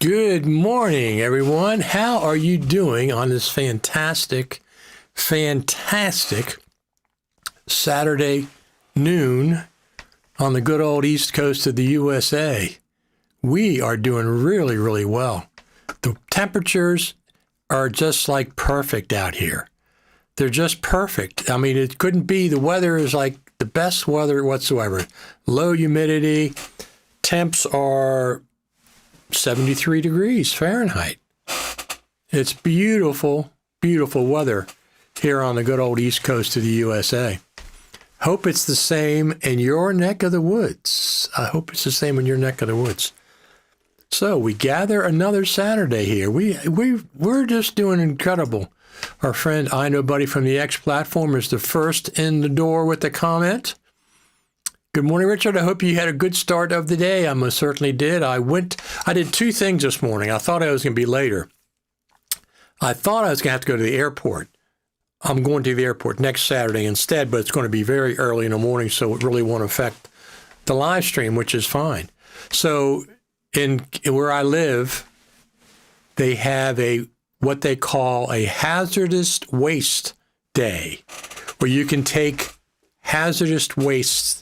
Good morning, everyone. How are you doing on this fantastic Saturday noon on the good old East Coast of the USA? We are doing really, really well. The temperatures are just like perfect out here. They're just perfect. I mean, it couldn't be. The weather is like the best weather whatsoever. Low humidity. Temps are 73 degrees Fahrenheit. It's beautiful, beautiful weather here on the good old East Coast of the USA. Hope it's the same in your neck of the woods. I hope it's the same in your neck of the woods. So we gather another Saturday here. We're just doing incredible. Our friend I Know Buddy from the X platform is the first in the door with the comment. Good morning, Richard. I hope you had a good start of the day. I most certainly did. I did two things this morning. I thought I was going to be later. I thought I was going to have to go to the airport. I'm going to the airport next Saturday instead, but it's going to be very early in the morning, so it really won't affect the live stream, which is fine. So in where I live, they have what they call a hazardous waste day, where you can take hazardous waste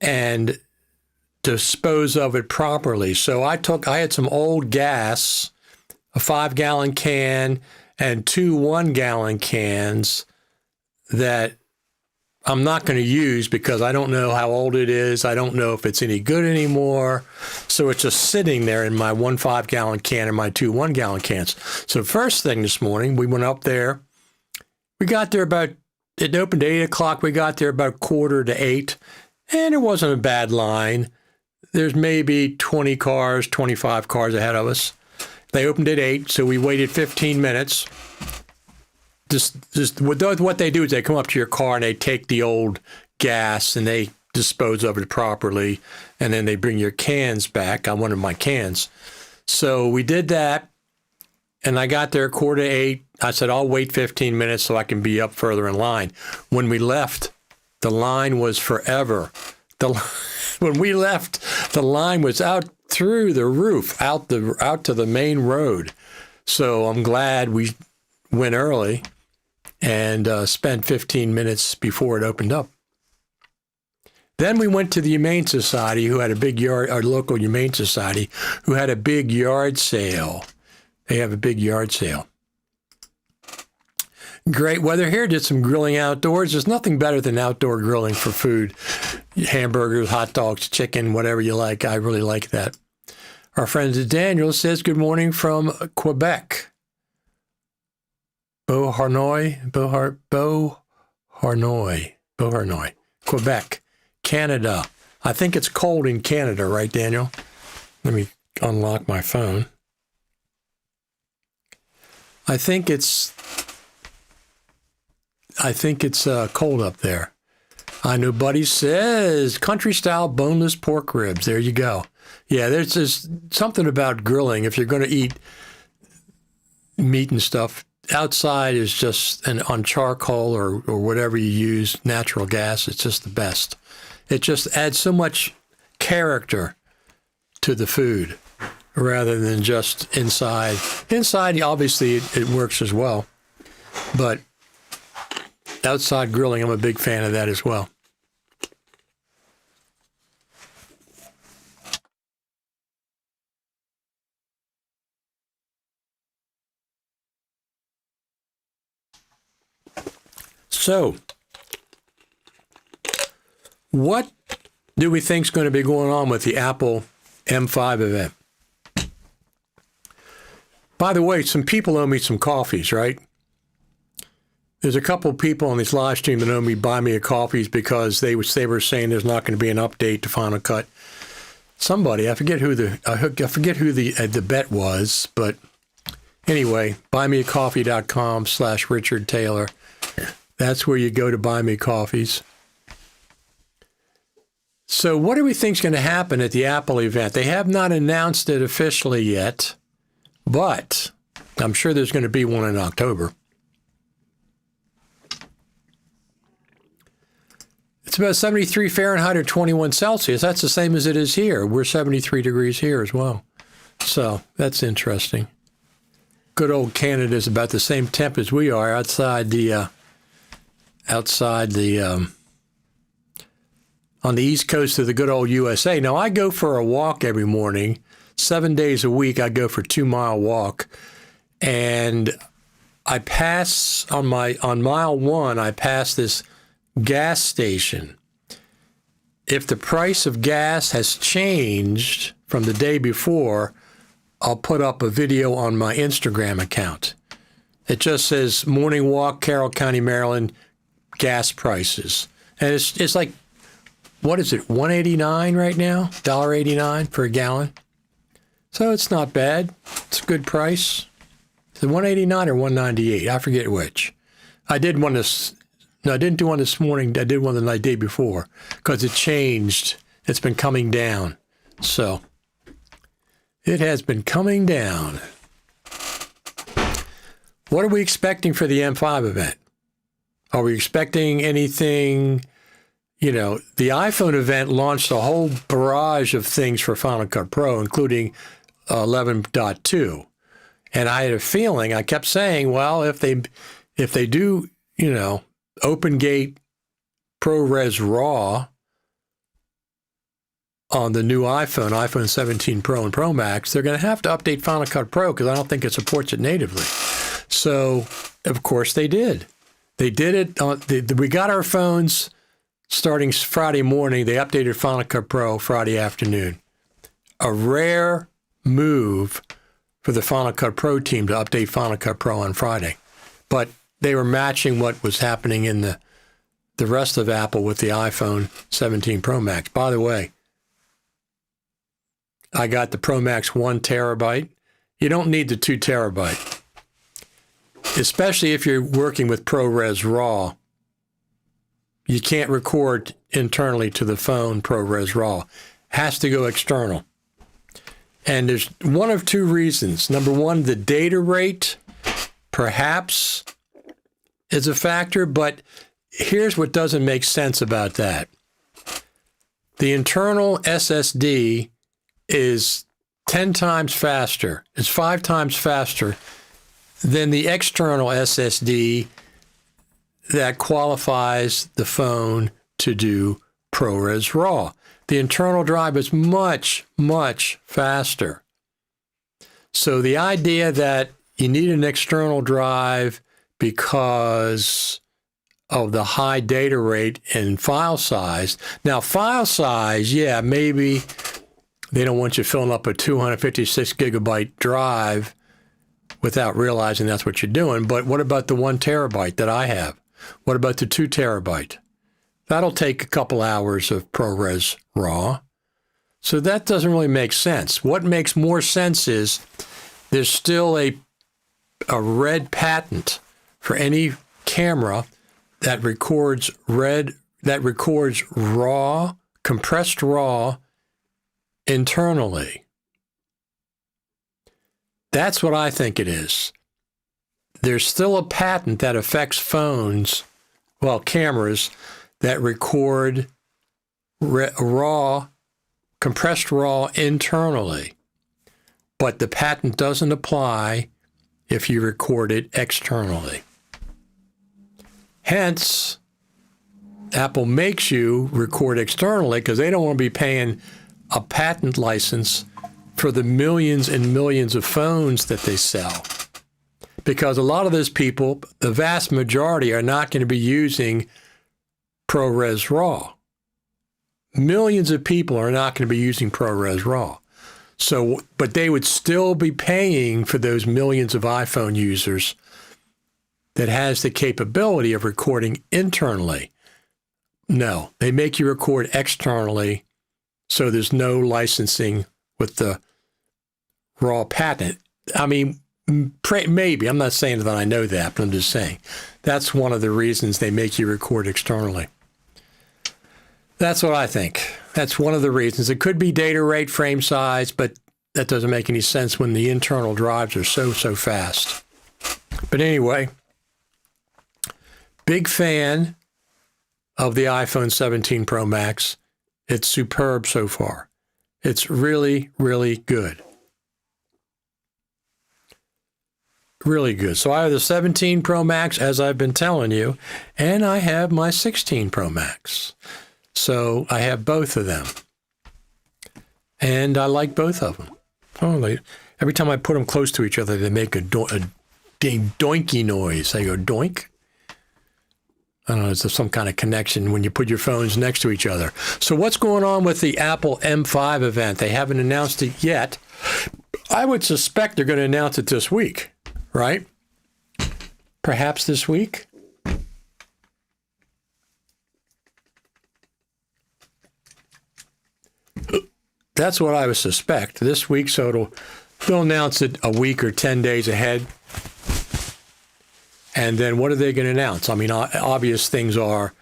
and dispose of it properly. So I had some old gas, a 5-gallon can, and 2 1-gallon cans that I'm not going to use because I don't know how old it is. I don't know if it's any good anymore. So it's just sitting there in my 1 5-gallon can and my 2 1-gallon cans. So first thing this morning, we went up there. We got there it opened at 8 o'clock. We got there about 7:45. And it wasn't a bad line. There's maybe 20 cars, 25 cars ahead of us. They opened at 8, so we waited 15 minutes. Just what they do is they come up to your car and they take the old gas and they dispose of it properly, and then they bring your cans back. I wanted my cans. So we did that, and I got there 7:45. I said, I'll wait 15 minutes so I can be up further in line. When we left, the line was forever. When we left, the line was out through the roof, out to the main road. So I'm glad we went early and spent 15 minutes before it opened up. Then we went to the Humane Society, who had a big our local Humane Society, who had a big yard sale. They have a big yard sale. Great weather here. Did some grilling outdoors. There's nothing better than outdoor grilling for food. Hamburgers, hot dogs, chicken, whatever you like. I really like that. Our friend Daniel says, good morning from Quebec. Beauharnois, Quebec, Canada. I think it's cold in Canada, right, Daniel? Let me unlock my phone. I think it's cold up there. I Know Buddy says country-style boneless pork ribs. There you go. Yeah, there's just something about grilling. If you're going to eat meat and stuff, outside is just on charcoal or whatever you use, natural gas. It's just the best. It just adds so much character to the food rather than just inside. Inside, obviously, it works as well. But outside grilling, I'm a big fan of that as well. So, what do we think is going to be going on with the Apple M5 event? By the way, some people owe me some coffees, right? There's a couple of people on this live stream that owe me buy me a coffees because they were saying there's not going to be an update to Final Cut. Somebody, I forget who the bet was, but anyway, buymeacoffee.com/Richard Taylor. That's where you go to buy me coffees. So what do we think is going to happen at the Apple event? They have not announced it officially yet, but I'm sure there's going to be one in October. It's about 73 Fahrenheit or 21 Celsius. That's the same as it is here. We're 73 degrees here as well. So that's interesting. Good old Canada is about the same temp as we are outside the on the east coast of the good old USA. Now, I go for a walk every morning. 7 days a week, I go for a 2-mile walk. And I pass on mile 1, I pass this gas station. If the price of gas has changed from the day before, I'll put up a video on my Instagram account. It just says morning walk, Carroll County, Maryland, gas prices. And it's like, what is it, $1.89 right now? $1.89 per gallon. So it's not bad. It's a good price. Is it $1.89 or $1.98? I forget which. I did one this. No, I didn't do one this morning. I did one the day before because it changed. It's been coming down. So it has been coming down. What are we expecting for the M5 event? Are we expecting anything? You know, the iPhone event launched a whole barrage of things for Final Cut Pro, including 11.2. And I had a feeling, I kept saying, well, if they do, you know, OpenGate ProRes RAW on the new iPhone 17 Pro and Pro Max, they're going to have to update Final Cut Pro because I don't think it supports it natively. So, of course, they did. They did it. We got our phones starting Friday morning. They updated Final Cut Pro Friday afternoon. A rare move for the Final Cut Pro team to update Final Cut Pro on Friday. But they were matching what was happening in the rest of Apple with the iPhone 17 Pro Max. By the way, I got the Pro Max 1 terabyte. You don't need the 2 terabyte, especially if you're working with ProRes RAW. You can't record internally to the phone ProRes RAW. Has to go external. And there's one of two reasons. Number one, the data rate perhaps is a factor, but here's what doesn't make sense about that. The internal SSD is 10 times faster. It's 5 times faster than the external SSD that qualifies the phone to do ProRes RAW. The internal drive is much, much faster. So the idea that you need an external drive because of the high data rate and file size. Now, file size, yeah, maybe they don't want you filling up a 256 gigabyte drive without realizing that's what you're doing. But what about the 1 terabyte that I have? What about the 2 terabyte? That'll take a couple hours of ProRes RAW. So that doesn't really make sense. What makes more sense is there's still a red patent for any camera that records RAW, compressed RAW internally. That's what I think it is. There's still a patent that affects phones, well, cameras, that record RAW, compressed RAW internally. But the patent doesn't apply if you record it externally. Hence, Apple makes you record externally because they don't want to be paying a patent license for the millions and millions of phones that they sell. Because a lot of those people, the vast majority, are not going to be using ProRes RAW. Millions of people are not going to be using ProRes RAW. So, but they would still be paying for those millions of iPhone users that has the capability of recording internally. No, they make you record externally, so there's no licensing with the RAW patent. I mean, maybe. I'm not saying that I know that, but I'm just saying that's one of the reasons they make you record externally. That's what I think. That's one of the reasons. It could be data rate, frame size, but that doesn't make any sense when the internal drives are so fast. But anyway, big fan of the iPhone 17 Pro Max. It's superb so far. It's really, really good. Really good. So I have the 17 Pro Max, as I've been telling you, and I have my 16 Pro Max. So I have both of them. And I like both of them. Oh, every time I put them close to each other, they make a doinky noise. They go doink. I don't know, it's some kind of connection when you put your phones next to each other. So what's going on with the Apple M5 event? They haven't announced it yet. I would suspect they're going to announce it this week, right? Perhaps this week? That's what I would suspect this week. So they'll announce it a week or 10 days ahead. And then what are they going to announce? I mean, obvious things are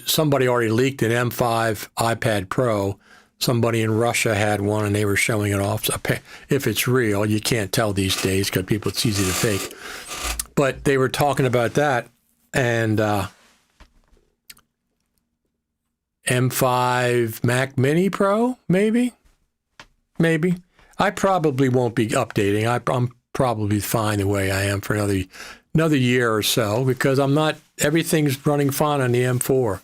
somebody already leaked an M5 iPad Pro. Somebody in Russia had one and they were showing it off. So if it's real, you can't tell these days because it's easy to fake. But they were talking about that. And M5 Mac Mini Pro, maybe. I probably won't be updating. I'm probably fine the way I am for another year or so because everything's running fine on the M4.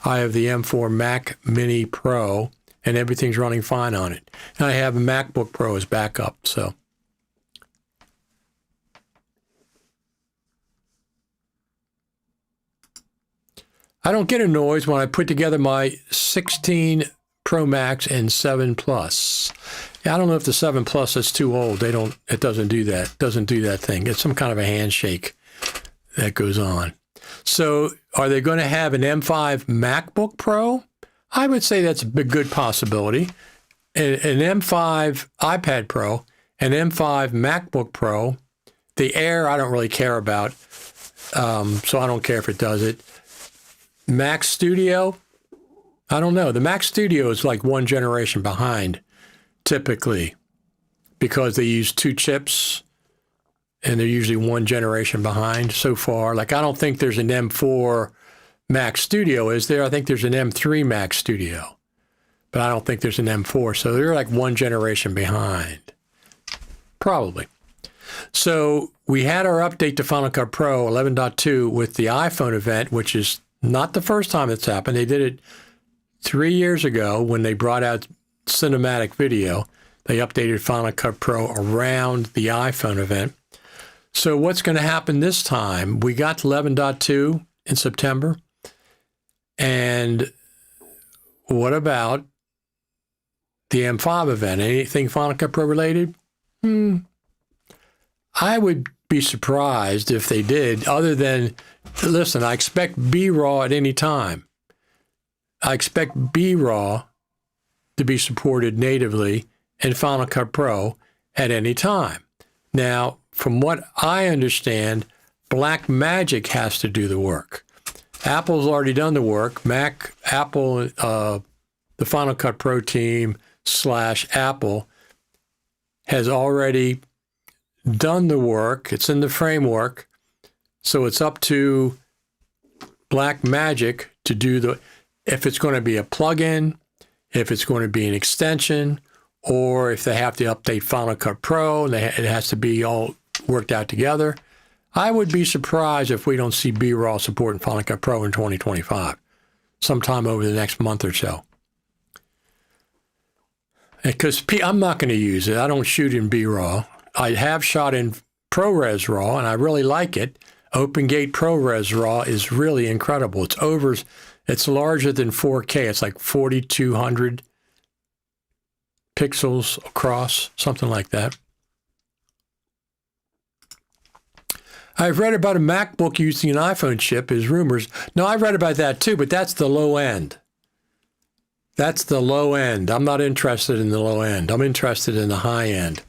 I have the M4 Mac Mini Pro and everything's running fine on it. And I have a MacBook Pro as backup, so. I don't get a noise when I put together my 16 Pro Max and 7 Plus. I don't know if the 7 Plus is too old. It doesn't do that. Doesn't do that thing. It's some kind of a handshake that goes on. So are they going to have an M5 MacBook Pro? I would say that's a good possibility. An M5 iPad Pro, an M5 MacBook Pro. The Air I don't really care about, so I don't care if it does it. Mac Studio, I don't know. The Mac Studio is like one generation behind, typically, because they use 2 chips, and they're usually one generation behind so far. Like, I don't think there's an M4 Mac Studio, is there? I think there's an M3 Mac Studio, but I don't think there's an M4. So they're like one generation behind, probably. So we had our update to Final Cut Pro 11.2 with the iPhone event, which is not the first time it's happened. They did it 3 years ago when they brought out cinematic video. They updated Final Cut Pro around the iPhone event. So what's going to happen this time? We got to 11.2 in September. And what about the M5 event? Anything Final Cut Pro related? I would be surprised if they did, other than, listen, I expect BRAW at any time. I expect BRAW to be supported natively in Final Cut Pro at any time. Now, from what I understand, Blackmagic has to do the work. Apple's already done the work. Apple, the Final Cut Pro team / Apple has already done the work. It's in the framework. So it's up to Blackmagic to do if it's going to be a plugin, if it's going to be an extension, or if they have to update Final Cut Pro, it has to be all worked out together. I would be surprised if we don't see BRAW supporting Final Cut Pro in 2025, sometime over the next month or so. Because I'm not going to use it. I don't shoot in BRAW. I have shot in ProRes RAW, and I really like it. OpenGate ProRes RAW is really incredible. It's larger than 4K. It's like 4,200 pixels across, something like that. I've read about a MacBook using an iPhone chip, is rumors. No, I've read about that too, but that's the low end. That's the low end. I'm not interested in the low end. I'm interested in the high end.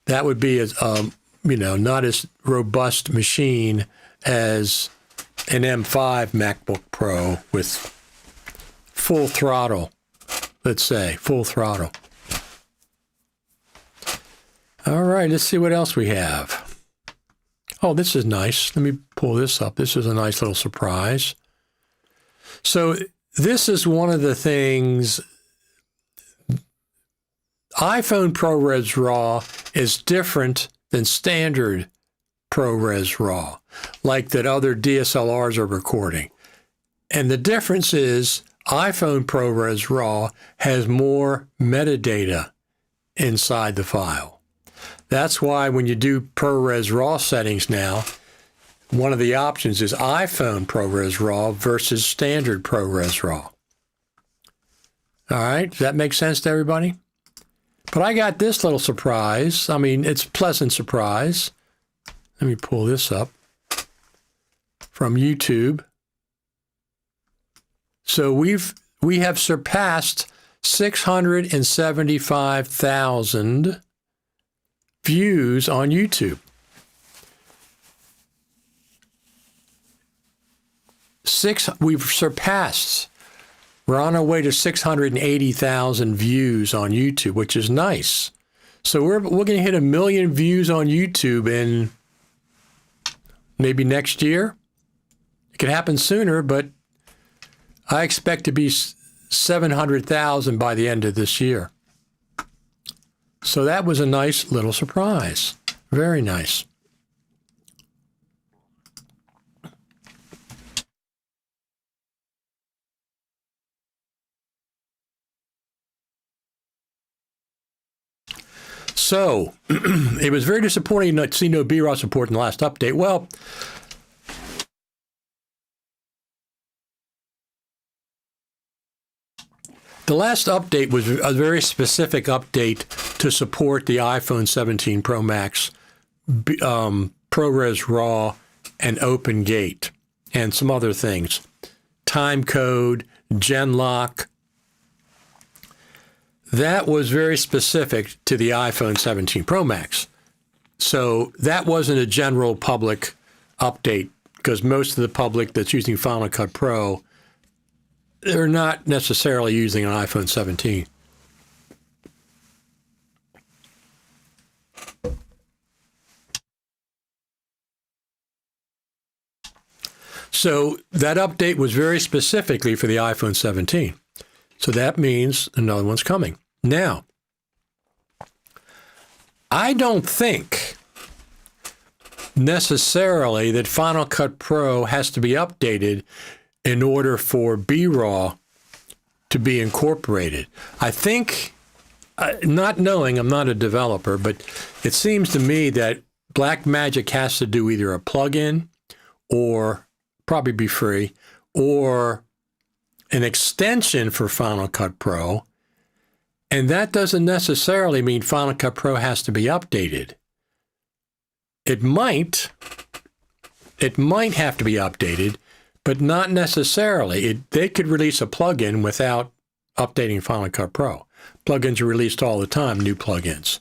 That would be not as robust machine as an M5 MacBook Pro with full throttle, let's say, full throttle. All right, let's see what else we have. Oh, this is nice. Let me pull this up. This is a nice little surprise. So this is one of the things. iPhone ProRes RAW is different than standard ProRes RAW, like that other DSLRs are recording. And the difference is iPhone ProRes RAW has more metadata inside the file. That's why when you do ProRes RAW settings now, one of the options is iPhone ProRes RAW versus standard ProRes RAW. All right, does that make sense to everybody? But I got this little surprise. I mean, it's a pleasant surprise. Let me pull this up from YouTube. So we have surpassed 675,000 views on YouTube. We've surpassed. We're on our way to 680,000 views on YouTube, which is nice. So we're going to hit 1 million views on YouTube in maybe next year. It could happen sooner, but I expect to be 700,000 by the end of this year. So that was a nice little surprise. Very nice. So it was very disappointing not to see no BRAW support in the last update. Well, the last update was a very specific update to support the iPhone 17 Pro Max, ProRes RAW, and OpenGate, and some other things. Time code, GenLock. That was very specific to the iPhone 17 Pro Max. So that wasn't a general public update, because most of the public that's using Final Cut Pro, they're not necessarily using an iPhone 17. So that update was very specifically for the iPhone 17. So that means another one's coming. Now, I don't think necessarily that Final Cut Pro has to be updated in order for BRAW to be incorporated. I think, not knowing, I'm not a developer, but it seems to me that Blackmagic has to do either a plugin or probably be free, or an extension for Final Cut Pro. And that doesn't necessarily mean Final Cut Pro has to be updated. It might have to be updated, but not necessarily. They could release a plugin without updating Final Cut Pro. Plugins are released all the time, new plugins.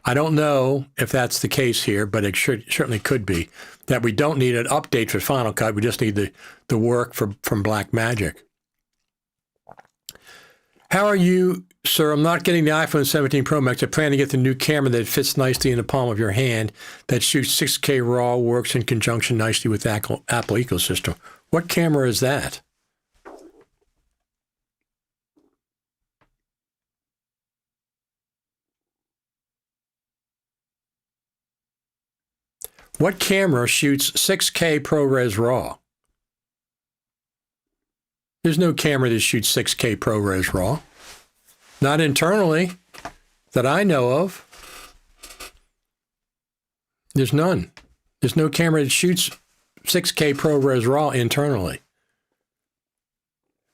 I don't know if that's the case here, but it certainly could be, that we don't need an update for Final Cut. We just need the work from Blackmagic. How are you, sir? I'm not getting the iPhone 17 Pro Max. I plan to get the new camera that fits nicely in the palm of your hand, that shoots 6K RAW, works in conjunction nicely with Apple ecosystem. What camera is that? What camera shoots 6K ProRes RAW? There's no camera that shoots 6K ProRes RAW. Not internally, that I know of. There's none. There's no camera that shoots 6K ProRes RAW internally.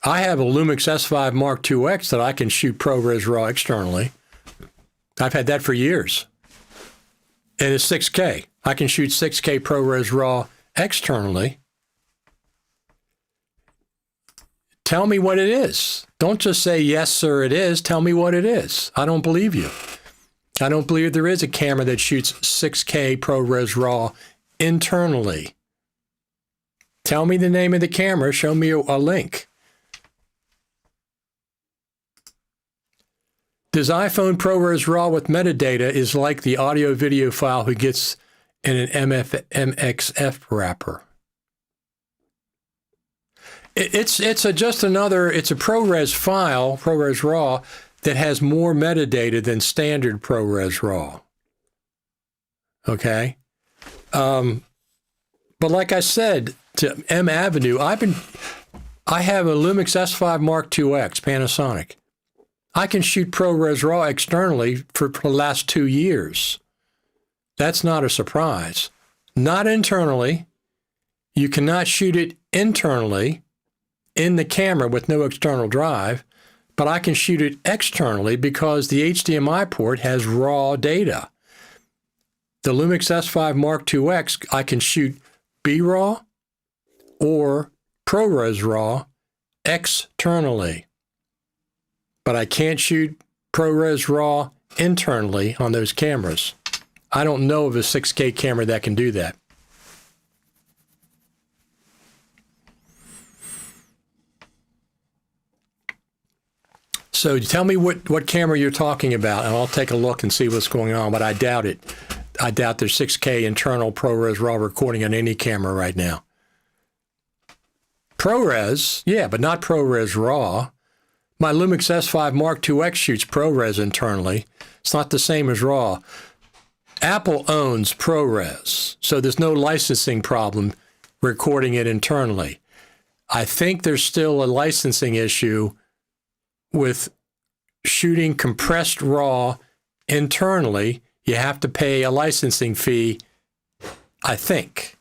I have a Lumix S5 Mark IIX that I can shoot ProRes RAW externally. I've had that for years. And it's 6K. I can shoot 6K ProRes RAW externally. Tell me what it is. Don't just say, yes, sir, it is. Tell me what it is. I don't believe you. I don't believe there is a camera that shoots 6K ProRes RAW internally. Tell me the name of the camera. Show me a link. Does iPhone ProRes RAW with metadata is like the audio-video file who gets in an MXF wrapper? It's a ProRes file, ProRes RAW, that has more metadata than standard ProRes RAW. Okay. But like I said to M Avenue, I have a Lumix S5 Mark IIX Panasonic. I can shoot ProRes RAW externally for the last 2 years. That's not a surprise. Not internally. You cannot shoot it internally in the camera with no external drive, but I can shoot it externally because the HDMI port has raw data. The Lumix S5 Mark IIX, I can shoot BRAW or ProRes RAW externally, but I can't shoot ProRes RAW internally on those cameras. I don't know of a 6K camera that can do that. So tell me what camera you're talking about, and I'll take a look and see what's going on, but I doubt it. I doubt there's 6K internal ProRes RAW recording on any camera right now. ProRes, yeah, but not ProRes RAW. My Lumix S5 Mark IIX shoots ProRes internally. It's not the same as RAW. Apple owns ProRes, so there's no licensing problem recording it internally. I think there's still a licensing issue with shooting compressed RAW internally. You have to pay a licensing fee, I think.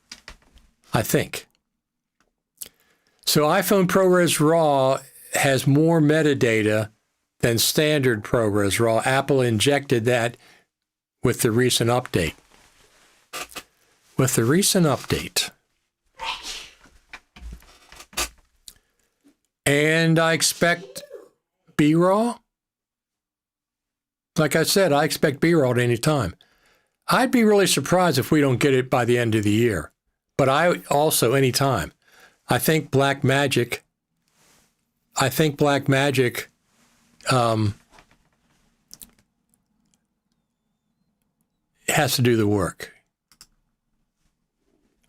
So iPhone ProRes RAW has more metadata than standard ProRes RAW. Apple injected that with the recent update. And I expect BRAW. Like I said, I expect BRAW at any time. I'd be really surprised if we don't get it by the end of the year. But I also, any time. I think Blackmagic has to do the work.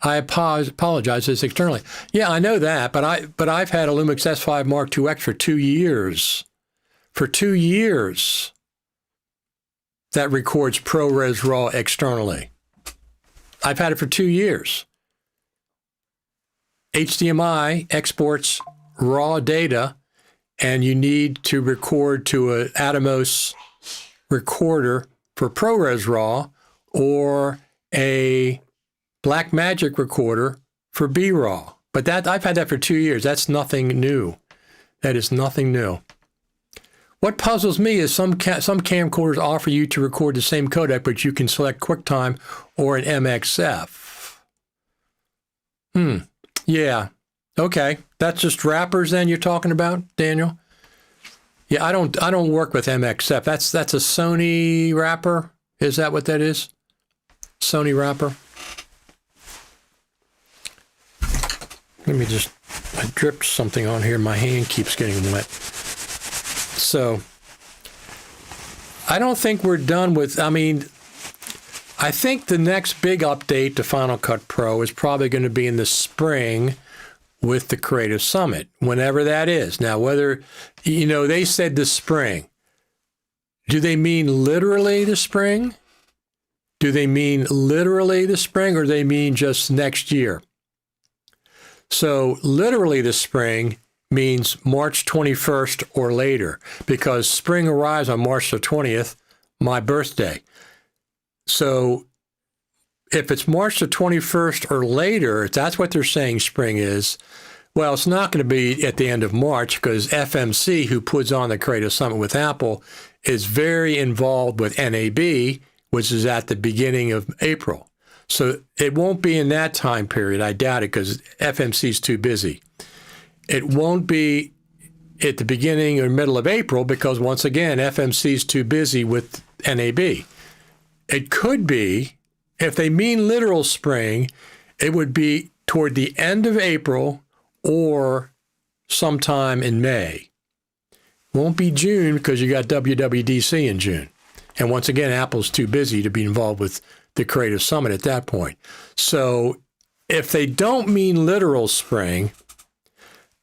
I apologize, it's externally. Yeah, I know that, but I've had a Lumix S5 Mark IIX for 2 years. For 2 years, that records ProRes RAW externally. I've had it for 2 years. HDMI exports raw data, and you need to record to an Atomos recorder for ProRes RAW or a Blackmagic recorder for BRAW. But that I've had that for 2 years. That's nothing new. That is nothing new. What puzzles me is some camcorders offer you to record the same codec, but you can select QuickTime or an MXF. Yeah. Okay. That's just wrappers then you're talking about, Daniel? Yeah, I don't work with MXF. That's a Sony wrapper. Is that what that is? Sony wrapper. Let me just, I dripped something on here. My hand keeps getting wet. So I don't think we're done with, I think the next big update to Final Cut Pro is probably going to be in the spring with the Creative Summit, whenever that is. Now, whether, they said the spring. Do they mean literally the spring? Do they mean literally the spring, or do they mean just next year? So literally the spring means March 21st or later, because spring arrives on March the 20th, my birthday. So if it's March the 21st or later, if that's what they're saying spring is, well, it's not going to be at the end of March, because FMC, who puts on the Creative Summit with Apple, is very involved with NAB, which is at the beginning of April. So it won't be in that time period. I doubt it, because FMC is too busy. It won't be at the beginning or middle of April, because once again, FMC is too busy with NAB. It could be, if they mean literal spring, it would be toward the end of April or sometime in May. Won't be June, because you got WWDC in June. And once again, Apple's too busy to be involved with the Creative Summit at that point. So if they don't mean literal spring,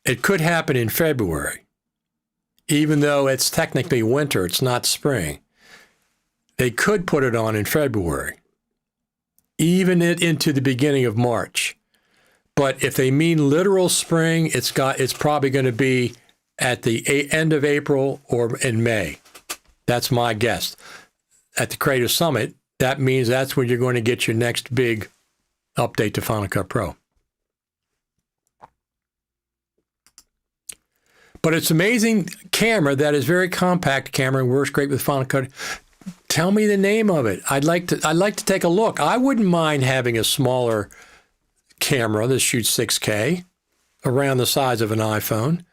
it could happen in February. Even though it's technically winter, it's not spring. They could put it on in February. even into the beginning of March. But if they mean literal spring, it's probably going to be at the end of April or in May. That's my guess. At the Creative Summit, that means that's when you're going to get your next big update to Final Cut Pro. But it's an amazing camera that is very compact camera and works great with Final Cut. Tell me the name of it. I'd like to take a look. I wouldn't mind having a smaller camera that shoots 6K around the size of an iPhone.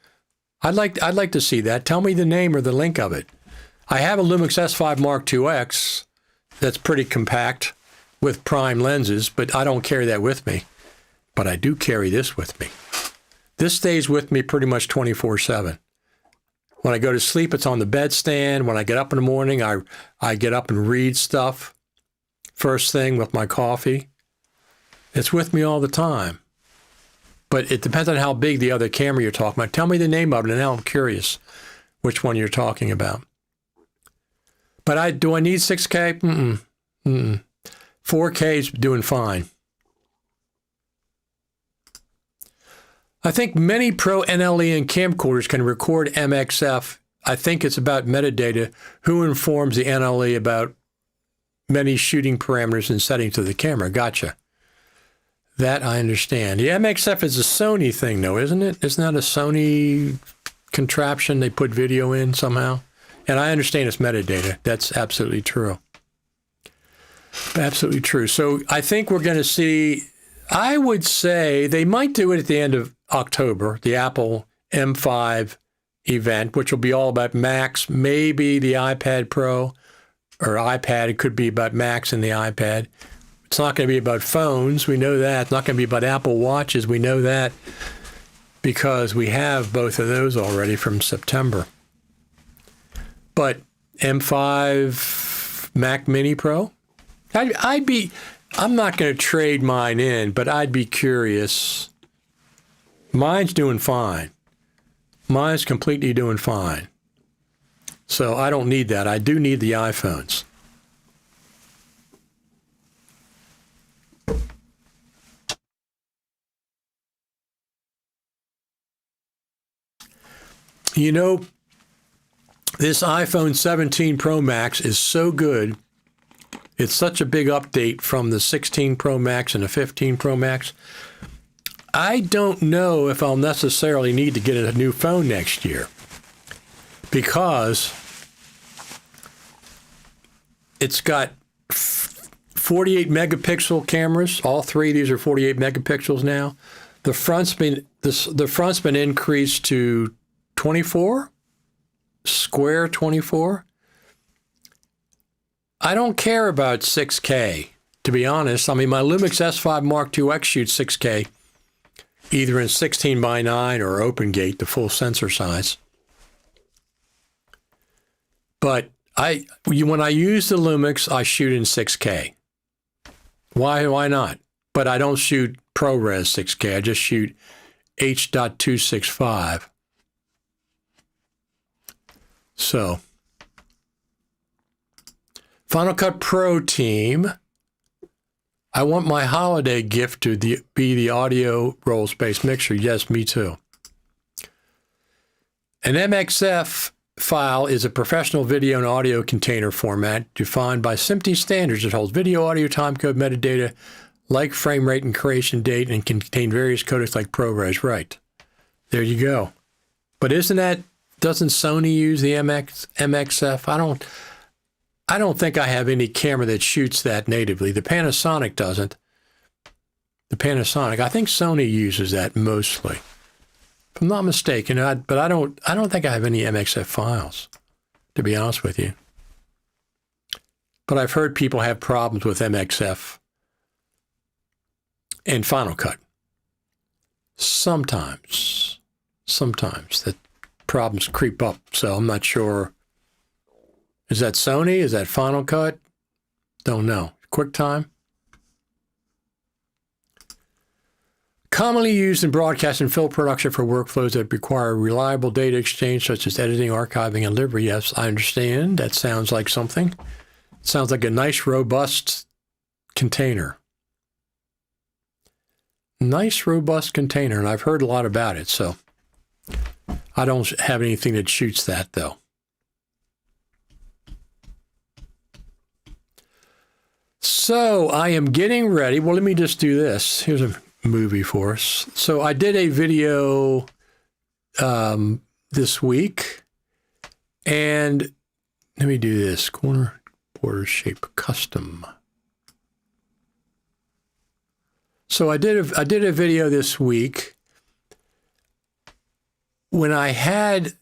I'd like to see that. Tell me the name or the link of it. I have a Lumix S5 Mark IIX that's pretty compact with prime lenses, but I don't carry that with me. But I do carry this with me. This stays with me pretty much 24/7. When I go to sleep, it's on the bedstand. When I get up in the morning, I get up and read stuff first thing with my coffee. It's with me all the time. But it depends on how big the other camera you're talking about. Tell me the name of it, and now I'm curious which one you're talking about. But do I need 6K? 4K is doing fine. I think many Pro NLE and camcorders can record MXF. I think it's about metadata. Who informs the NLE about many shooting parameters and settings of the camera? Gotcha. That I understand. The MXF is a Sony thing, though, isn't it? Isn't that a Sony contraption they put video in somehow? And I understand it's metadata. That's absolutely true. Absolutely true. So I think we're going to see, I would say they might do it at the end of October, the Apple M5 event, which will be all about Macs, maybe the iPad Pro or iPad. It could be about Macs and the iPad. It's not going to be about phones. We know that. It's not going to be about Apple Watches. We know that because we have both of those already from September. But M5 Mac Mini Pro, I'm not going to trade mine in, but I'd be curious. Mine's doing fine. Mine's completely doing fine. So I don't need that. I do need the iPhones. You know, this iPhone 17 Pro Max is so good. It's such a big update from the 16 Pro Max and the 15 Pro Max. I don't know if I'll necessarily need to get a new phone next year because it's got 48 megapixel cameras. All three of these are 48 megapixels now. The front's been increased to 24, square 24. I don't care about 6K, to be honest. I mean, my Lumix S5 Mark IIX shoots 6K, either in 16:9 or open gate, the full sensor size. But when I use the Lumix, I shoot in 6K. Why not? But I don't shoot ProRes 6K. I just shoot H.265. So, Final Cut Pro team, I want my holiday gift to be the audio roll space mixer. Yes, me too. An MXF file is a professional video and audio container format defined by SMPTE standards. It holds video, audio, timecode, metadata, like frame rate and creation date, and can contain various codecs like ProRes. Right. There you go. But doesn't Sony use the MXF? I don't think I have any camera that shoots that natively. The Panasonic doesn't. I think Sony uses that mostly. If I'm not mistaken, but I don't think I have any MXF files, to be honest with you. But I've heard people have problems with MXF and Final Cut. Sometimes that problems creep up, so I'm not sure. Is that Sony? Is that Final Cut? Don't know. QuickTime? Commonly used in broadcast and film production for workflows that require reliable data exchange, such as editing, archiving, and delivery. Yes, I understand. That sounds like something. It sounds like a nice, robust container. Nice, robust container, and I've heard a lot about it, so I don't have anything that shoots that, though. So I am getting ready. Well, let me just do this. Here's a movie for us. So I did a video this week, and let me do this. Corner border shape custom. So I did a video this week when I had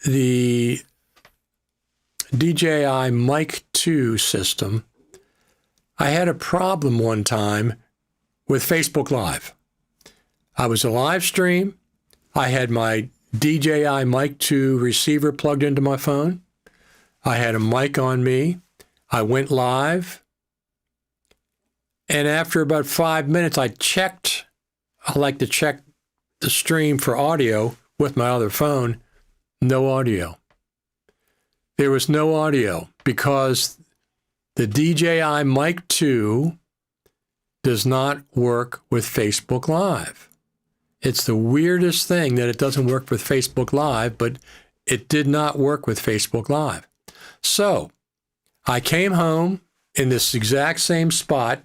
the DJI Mic 2 system. I had a problem one time with Facebook Live. I was a live stream. I had my DJI Mic 2 receiver plugged into my phone. I had a mic on me. I went live. And after about 5 minutes, I like to check the stream for audio with my other phone. No audio. There was no audio because the DJI Mic 2 does not work with Facebook Live. It's the weirdest thing that it doesn't work with Facebook Live, but it did not work with Facebook Live. So I came home in this exact same spot,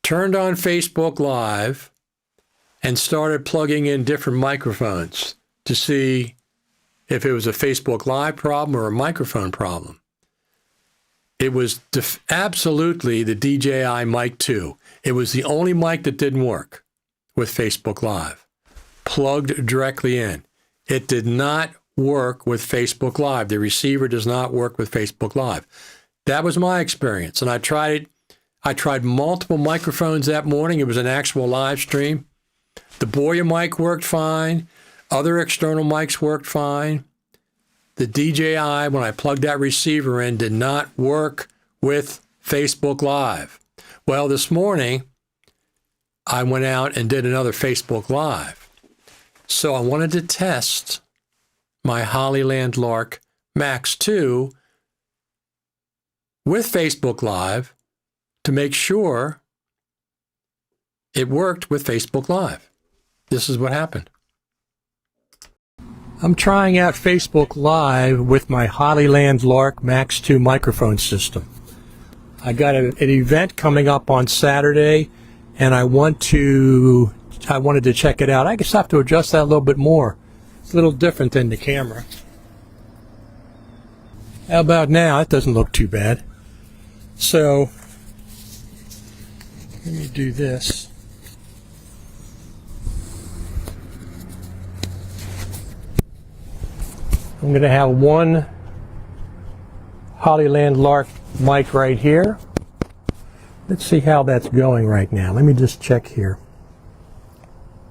turned on Facebook Live, and started plugging in different microphones to see if it was a Facebook Live problem or a microphone problem. It was absolutely the DJI Mic 2. It was the only mic that didn't work with Facebook Live, plugged directly in. It did not work with Facebook Live. The receiver does not work with Facebook Live. That was my experience, and I tried it. I tried multiple microphones that morning. It was an actual live stream. The Boya mic worked fine. Other external mics worked fine. The DJI, when I plugged that receiver in, did not work with Facebook Live. Well, this morning, I went out and did another Facebook Live. So I wanted to test my Hollyland Lark Max 2 with Facebook Live to make sure it worked with Facebook Live. This is what happened. I'm trying out Facebook Live with my Hollyland Lark Max 2 microphone system. I got an event coming up on Saturday, and I wanted to check it out. I guess I have to adjust that a little bit more. It's a little different than the camera. How about now? It doesn't look too bad. So let me do this. I'm going to have one Hollyland Lark mic right here. Let's see how that's going right now. Let me just check here.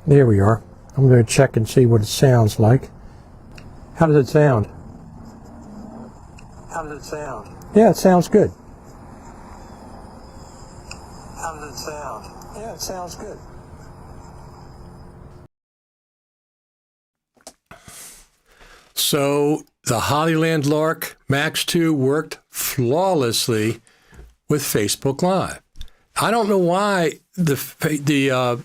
There we are. I'm going to check and see what it sounds like. How does it sound? How does it sound? Yeah, it sounds good. How does it sound? Yeah, it sounds good. So the Hollyland Lark Max 2 worked flawlessly with Facebook Live. I don't know why the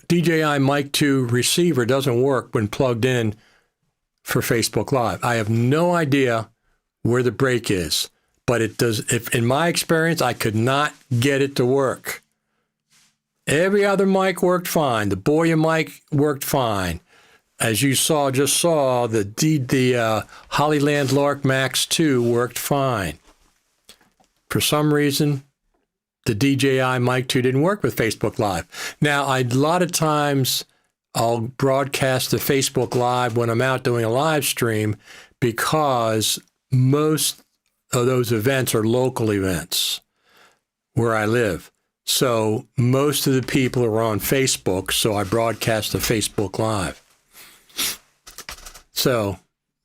DJI Mic 2 receiver doesn't work when plugged in for Facebook Live. I have no idea where the break is, but it does. If in my experience, I could not get it to work. Every other mic worked fine. The Boya mic worked fine. As you just saw, the Hollyland Lark Max 2 worked fine. For some reason, the DJI Mic 2 didn't work with Facebook Live. Now, a lot of times I'll broadcast to Facebook Live when I'm out doing a live stream because most of those events are local events where I live. So most of the people are on Facebook, so I broadcast to Facebook Live. So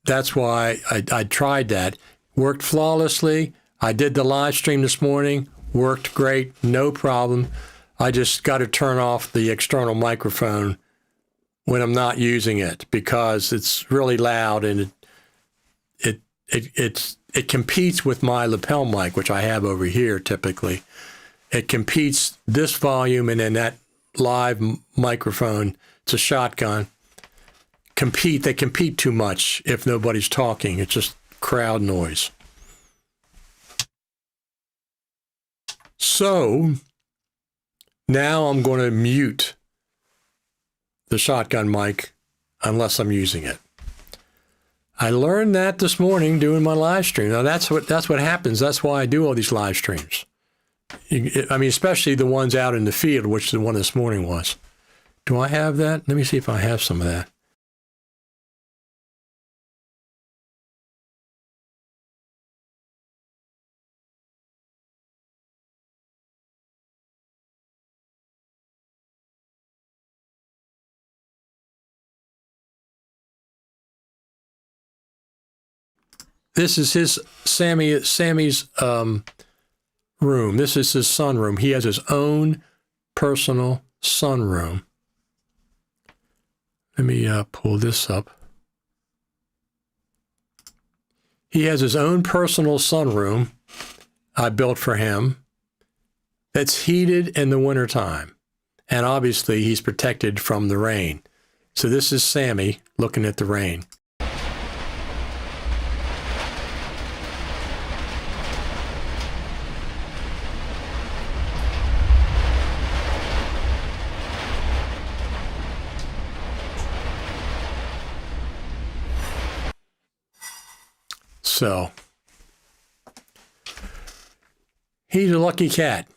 that's why I tried that. Worked flawlessly. I did the live stream this morning. Worked great. No problem. I just got to turn off the external microphone when I'm not using it because it's really loud and it competes with my lapel mic, which I have over here typically. It competes this volume and then that live microphone. It's a shotgun. They compete too much if nobody's talking. It's just crowd noise. So now I'm going to mute the shotgun mic unless I'm using it. I learned that this morning doing my live stream. Now that's what happens. That's why I do all these live streams. I mean, especially the ones out in the field, which the one this morning was. Do I have that? Let me see if I have some of that. This is Sammy's room. This is his sunroom. He has his own personal sunroom. Let me pull this up. He has his own personal sunroom I built for him that's heated in the wintertime. And obviously he's protected from the rain. So this is Sammy looking at the rain. So he's a lucky cat.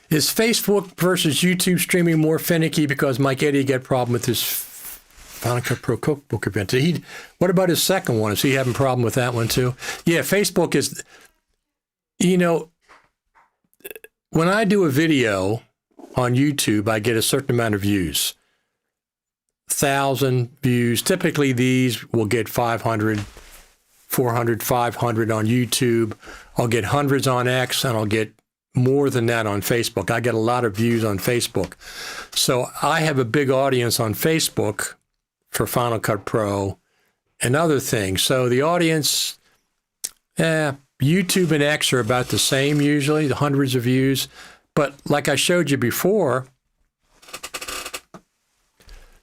Is Facebook versus YouTube streaming more finicky because Mike Eddy got a problem with his Final Cut Pro cookbook event? What about his second one? Is he having a problem with that one too? Yeah, Facebook is, when I do a video on YouTube, I get a certain amount of views. 1,000 views. Typically, these will get 500, 400, 500 on YouTube. I'll get hundreds on X, and I'll get more than that on Facebook. I get a lot of views on Facebook. So I have a big audience on Facebook for Final Cut Pro and other things. So the audience, YouTube and X are about the same usually, the hundreds of views. But like I showed you before,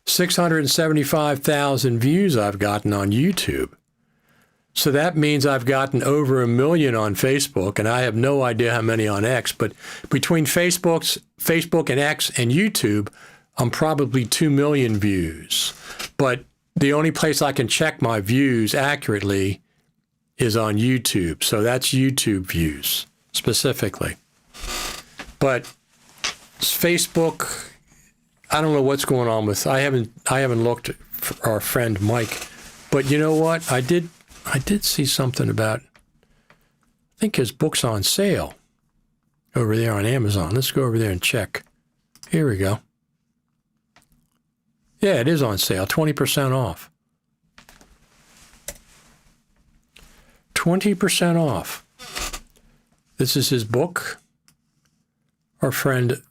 675,000 views I've gotten on YouTube. So that means I've gotten over 1 million on Facebook, and I have no idea how many on X. But between Facebook and X and YouTube, I'm probably 2 million views. But the only place I can check my views accurately is on YouTube. So that's YouTube views specifically. But Facebook, I don't know what's going on with. I haven't looked for our friend Mike, but you know what? I did see something about. I think his book's on sale over there on Amazon. Let's go over there and check. Here we go. Yeah, it is on sale. 20% off. 20% off. This is his book. Our friend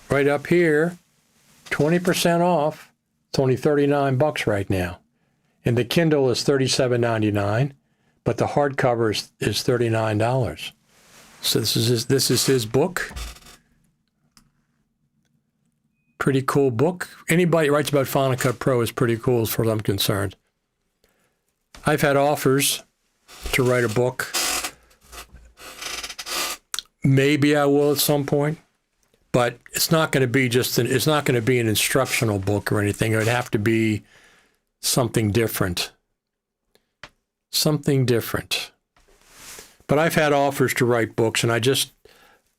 right up here, 20% off. It's only $39 right now. And the Kindle is $37.99, but the hardcover is $39. So this is his book. Pretty cool book. Anybody that writes about Final Cut Pro is pretty cool as far as I'm concerned. I've had offers to write a book. Maybe I will at some point, but it's not going to be it's not going to be an instructional book or anything. It would have to be something different. Something different. But I've had offers to write books, and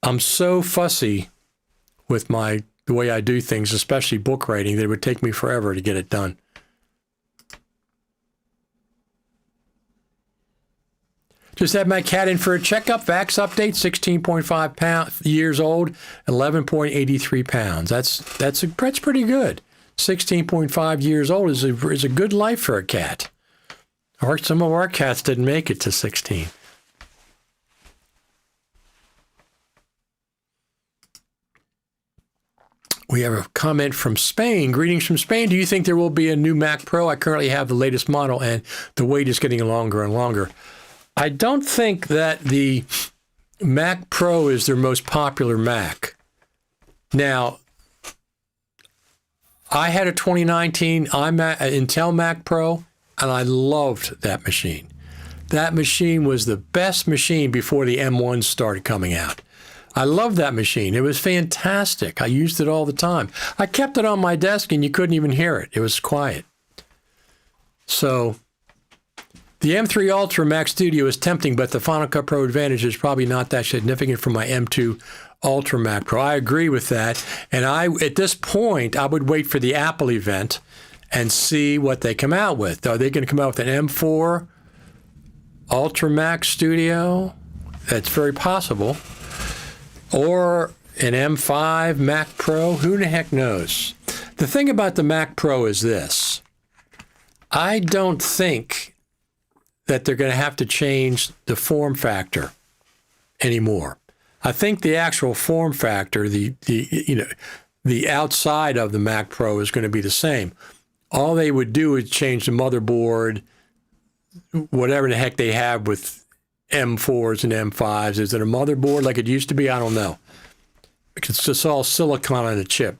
I'm so fussy with the way I do things, especially book writing, that it would take me forever to get it done. Just had my cat in for a checkup. Vax update, 16.5 years old, 11.83 pounds. That's pretty good. 16.5 years old is a good life for a cat. Some of our cats didn't make it to 16. We have a comment from Spain. Greetings from Spain. Do you think there will be a new Mac Pro? I currently have the latest model, and the wait is getting longer and longer. I don't think that the Mac Pro is their most popular Mac. Now, I had a 2019 Intel Mac Pro, and I loved that machine. That machine was the best machine before the M1 started coming out. I loved that machine. It was fantastic. I used it all the time. I kept it on my desk and you couldn't even hear it. It was quiet. So the M3 Ultra Mac Studio is tempting, but the Final Cut Pro Advantage is probably not that significant for my M2 Ultra Mac Pro. I agree with that. And at this point, I would wait for the Apple event and see what they come out with. Are they going to come out with an M4 Ultra Mac Studio? That's very possible. Or an M5 Mac Pro, who the heck knows? The thing about the Mac Pro is this. I don't think that they're going to have to change the form factor anymore. I think the actual form factor, the outside of the Mac Pro is going to be the same. All they would do is change the motherboard, whatever the heck they have with M4s and M5s. Is it a motherboard like it used to be? I don't know. It's just all silicon on a chip.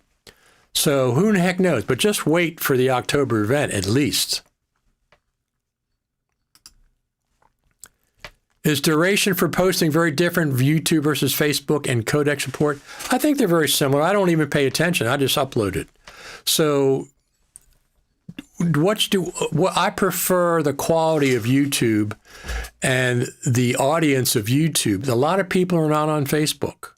So who the heck knows? But just wait for the October event at least. Is duration for posting very different, YouTube versus Facebook and codec support? I think they're very similar. I don't even pay attention. I just upload it. So I prefer the quality of YouTube and the audience of YouTube. A lot of people are not on Facebook.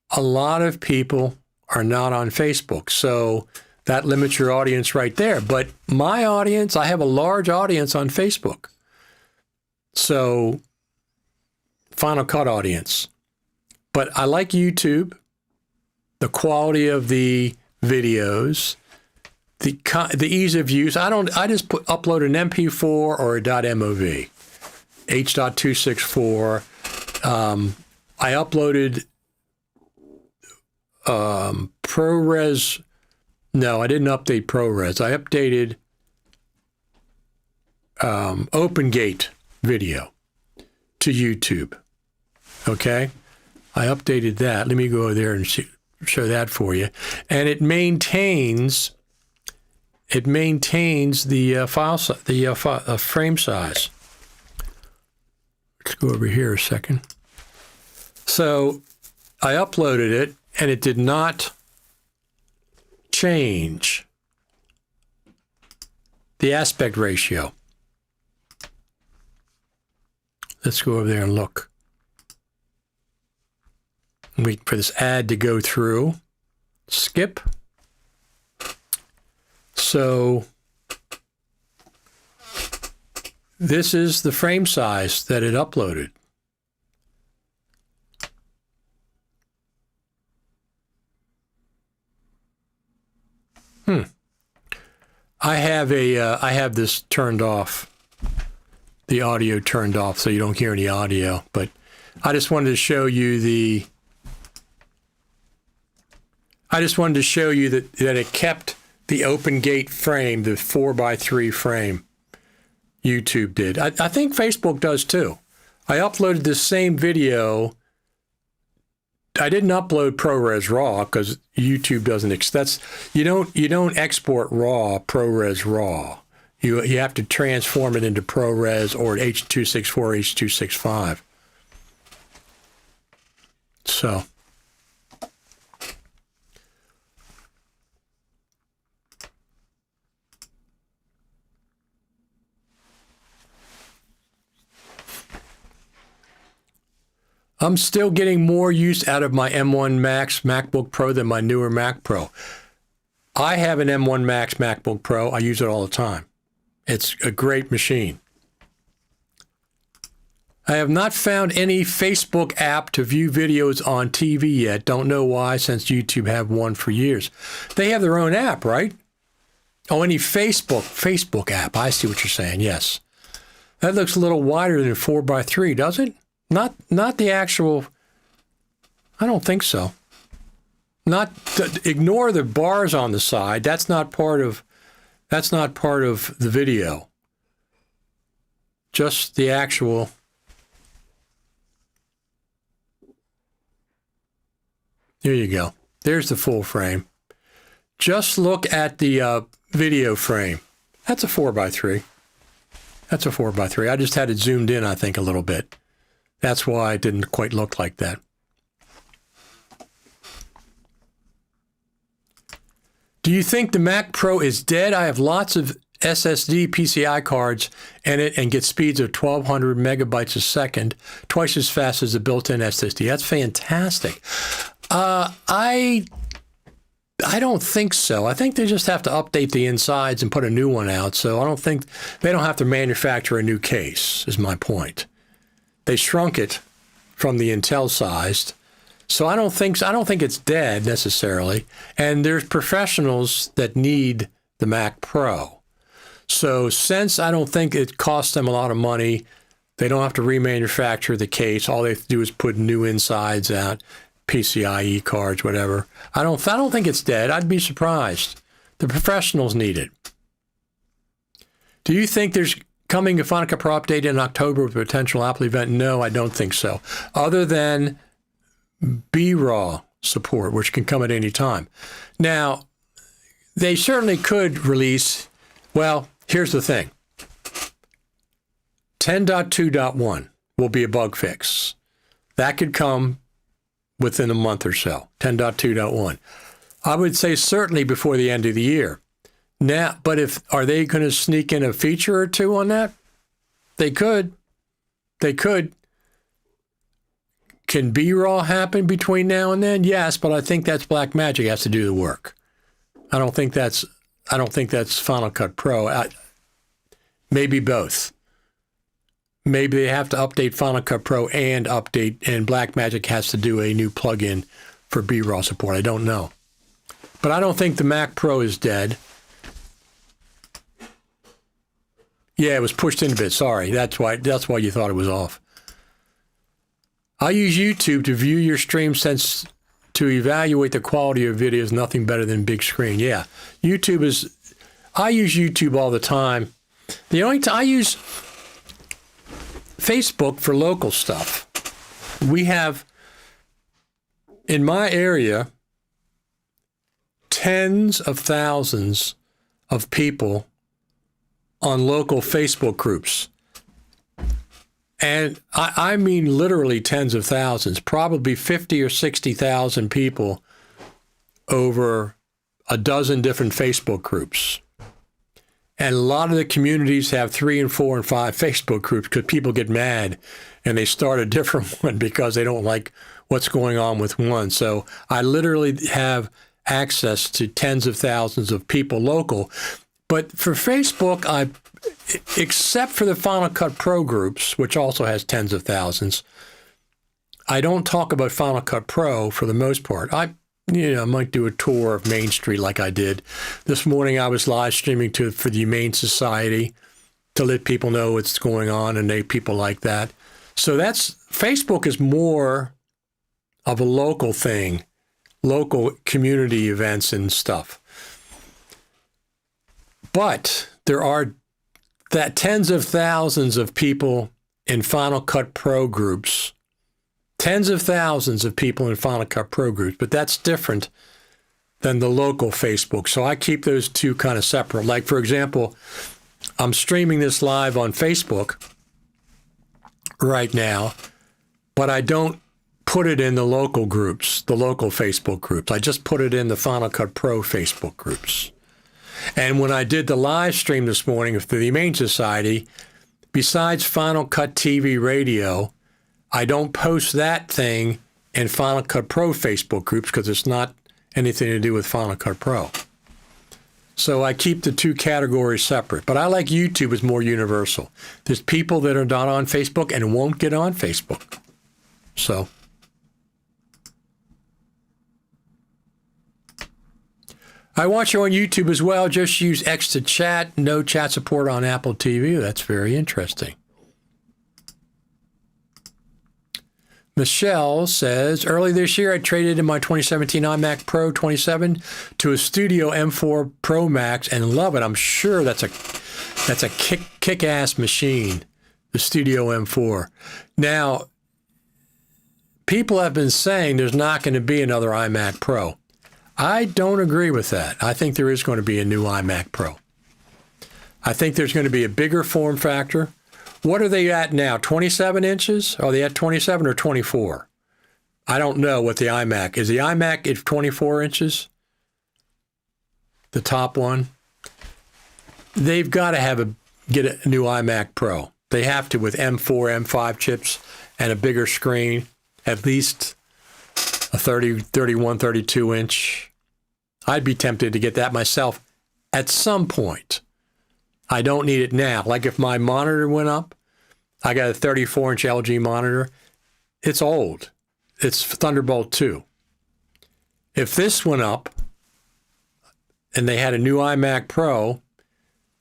A lot of people are not on Facebook. So that limits your audience right there. But my audience, I have a large audience on Facebook. So Final Cut audience. But I like YouTube, the quality of the videos, the ease of use. I just upload an MP4 or a .mov, H.264. I uploaded ProRes. No, I didn't update ProRes. I updated OpenGate video to YouTube. Okay, I updated that. Let me go there and show that for you. And it maintains the frame size. Let's go over here a second. So I uploaded it, and it did not change the aspect ratio. Let's go over there and look. Wait for this ad to go through. Skip. So this is the frame size that it uploaded. I have this turned off, the audio turned off, so you don't hear any audio. But I just wanted to show you that it kept the OpenGate frame, the 4x3 frame. YouTube did. I think Facebook does too. I uploaded this same video. I didn't upload ProRes RAW because YouTube doesn't. You don't export RAW ProRes RAW. You have to transform it into ProRes or H.264, H.265. So. I'm still getting more use out of my M1 Max MacBook Pro than my newer Mac Pro. I have an M1 Max MacBook Pro. I use it all the time. It's a great machine. I have not found any Facebook app to view videos on TV yet. Don't know why, since YouTube have one for years. They have their own app, right? Oh, any Facebook app. I see what you're saying, yes. That looks a little wider than 4x3, does it? Not the actual, I don't think so. Ignore the bars on the side. That's not part of the video. Just the actual. There you go. There's the full frame. Just look at the video frame. That's a 4x3. That's a 4x3. I just had it zoomed in, I think, a little bit. That's why it didn't quite look like that. Do you think the Mac Pro is dead? I have lots of SSD PCI cards in it and get speeds of 1,200 megabytes a second, twice as fast as the built-in SSD. That's fantastic. I don't think so. I think they just have to update the insides and put a new one out. So I don't think they don't have to manufacture a new case, is my point. They shrunk it from the Intel sized. So I don't think it's dead necessarily. And there's professionals that need the Mac Pro. So since I don't think it costs them a lot of money, they don't have to remanufacture the case. All they have to do is put new insides out, PCIe cards, whatever. I don't think it's dead. I'd be surprised. The professionals need it. Do you think there's coming a Final Cut Pro update in October with a potential Apple event? No, I don't think so. Other than BRAW support, which can come at any time. Now, they certainly could release, well, here's the thing. 10.2.1 will be a bug fix. That could come within a month or so, 10.2.1. I would say certainly before the end of the year. Now, but are they going to sneak in a feature or two on that? They could. They could. Can BRAW happen between now and then? Yes, but I think that's Black Magic has to do the work. I don't think that's Final Cut Pro. Maybe both. Maybe they have to update Final Cut Pro and Black Magic has to do a new plugin for BRAW support. I don't know. But I don't think the Mac Pro is dead. Yeah, it was pushed in a bit. Sorry. That's why you thought it was off. I use YouTube to view your stream since to evaluate the quality of videos, nothing better than big screen. Yeah, I use YouTube all the time. The only time I use Facebook for local stuff. We have, in my area, tens of thousands of people on local Facebook groups. And I mean literally tens of thousands, probably 50 or 60,000 people over a dozen different Facebook groups. And a lot of the communities have 3 and 4 and 5 Facebook groups because people get mad and they start a different one because they don't like what's going on with one. So I literally have access to tens of thousands of people local. But for Facebook, except for the Final Cut Pro groups, which also has tens of thousands, I don't talk about Final Cut Pro for the most part. I might do a tour of Main Street like I did. This morning I was live streaming for the Humane Society to let people know what's going on and people like that. So Facebook is more of a local thing, local community events and stuff. But there are tens of thousands of people in Final Cut Pro groups, tens of thousands of people in Final Cut Pro groups, but that's different than the local Facebook. So I keep those two kind of separate. Like, for example, I'm streaming this live on Facebook right now, but I don't put it in the local groups, the local Facebook groups. I just put it in the Final Cut Pro Facebook groups. And when I did the live stream this morning for the Humane Society, besides Final Cut TV radio, I don't post that thing in Final Cut Pro Facebook groups because it's not anything to do with Final Cut Pro. So I keep the two categories separate. But I like YouTube as more universal. There's people that are not on Facebook and won't get on Facebook. So I watch you on YouTube as well. Just use X to chat. No chat support on Apple TV. That's very interesting. Michelle says, early this year, I traded in my 2017 iMac Pro 27 to a Studio M4 Pro Max and love it. I'm sure that's a kick-ass machine, the Studio M4. Now, people have been saying there's not going to be another iMac Pro. I don't agree with that. I think there is going to be a new iMac Pro. I think there's going to be a bigger form factor. What are they at now? 27 inches? Are they at 27 or 24? I don't know what the iMac is. The iMac is 24 inches? The top one? They've got to get a new iMac Pro. They have to with M4, M5 chips and a bigger screen, at least a 30, 31, 32 inch. I'd be tempted to get that myself at some point. I don't need it now. Like if my monitor went up, I got a 34-inch LG monitor. It's old. It's Thunderbolt 2. If this went up and they had a new iMac Pro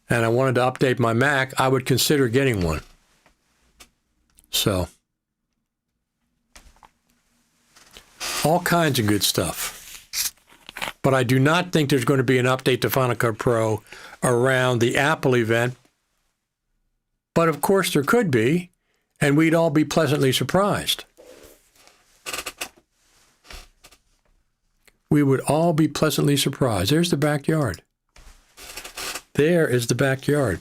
and I wanted to update my Mac, I would consider getting one. So, all kinds of good stuff. But I do not think there's going to be an update to Final Cut Pro around the Apple event. But of course there could be, and we'd all be pleasantly surprised. We would all be pleasantly surprised. There's the backyard. There is the backyard.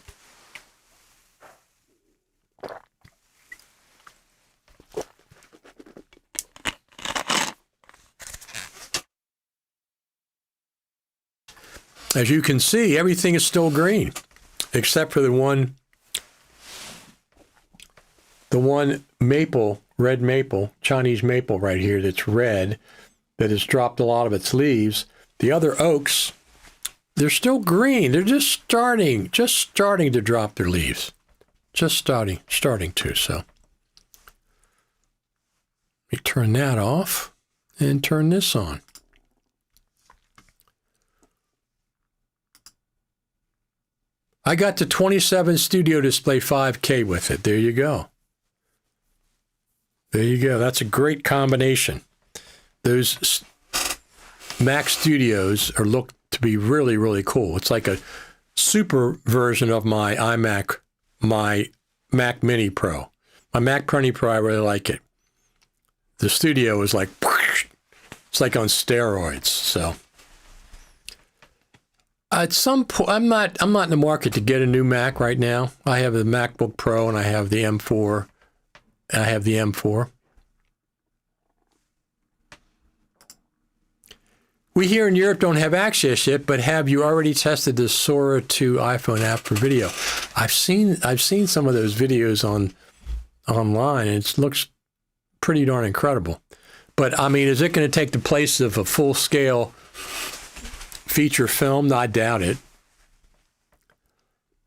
As you can see, everything is still green, except for the one maple, red maple, Chinese maple right here that's red, that has dropped a lot of its leaves. The other oaks, they're still green. They're just starting to drop their leaves. Just starting to, so. Let me turn that off and turn this on. I got the 27 Studio Display 5K with it. There you go. There you go. That's a great combination. Those Mac Studios look to be really, really cool. It's like a super version of my iMac, my Mac Mini Pro. My Mac Mini Pro, I really like it. The Studio is like, it's like on steroids. So at some point, I'm not in the market to get a new Mac right now. I have the MacBook Pro and I have the M4. We here in Europe don't have access yet, but have you already tested the Sora 2 iPhone app for video? I've seen some of those videos online, and it looks pretty darn incredible. But I mean, is it going to take the place of a full-scale feature film? I doubt it.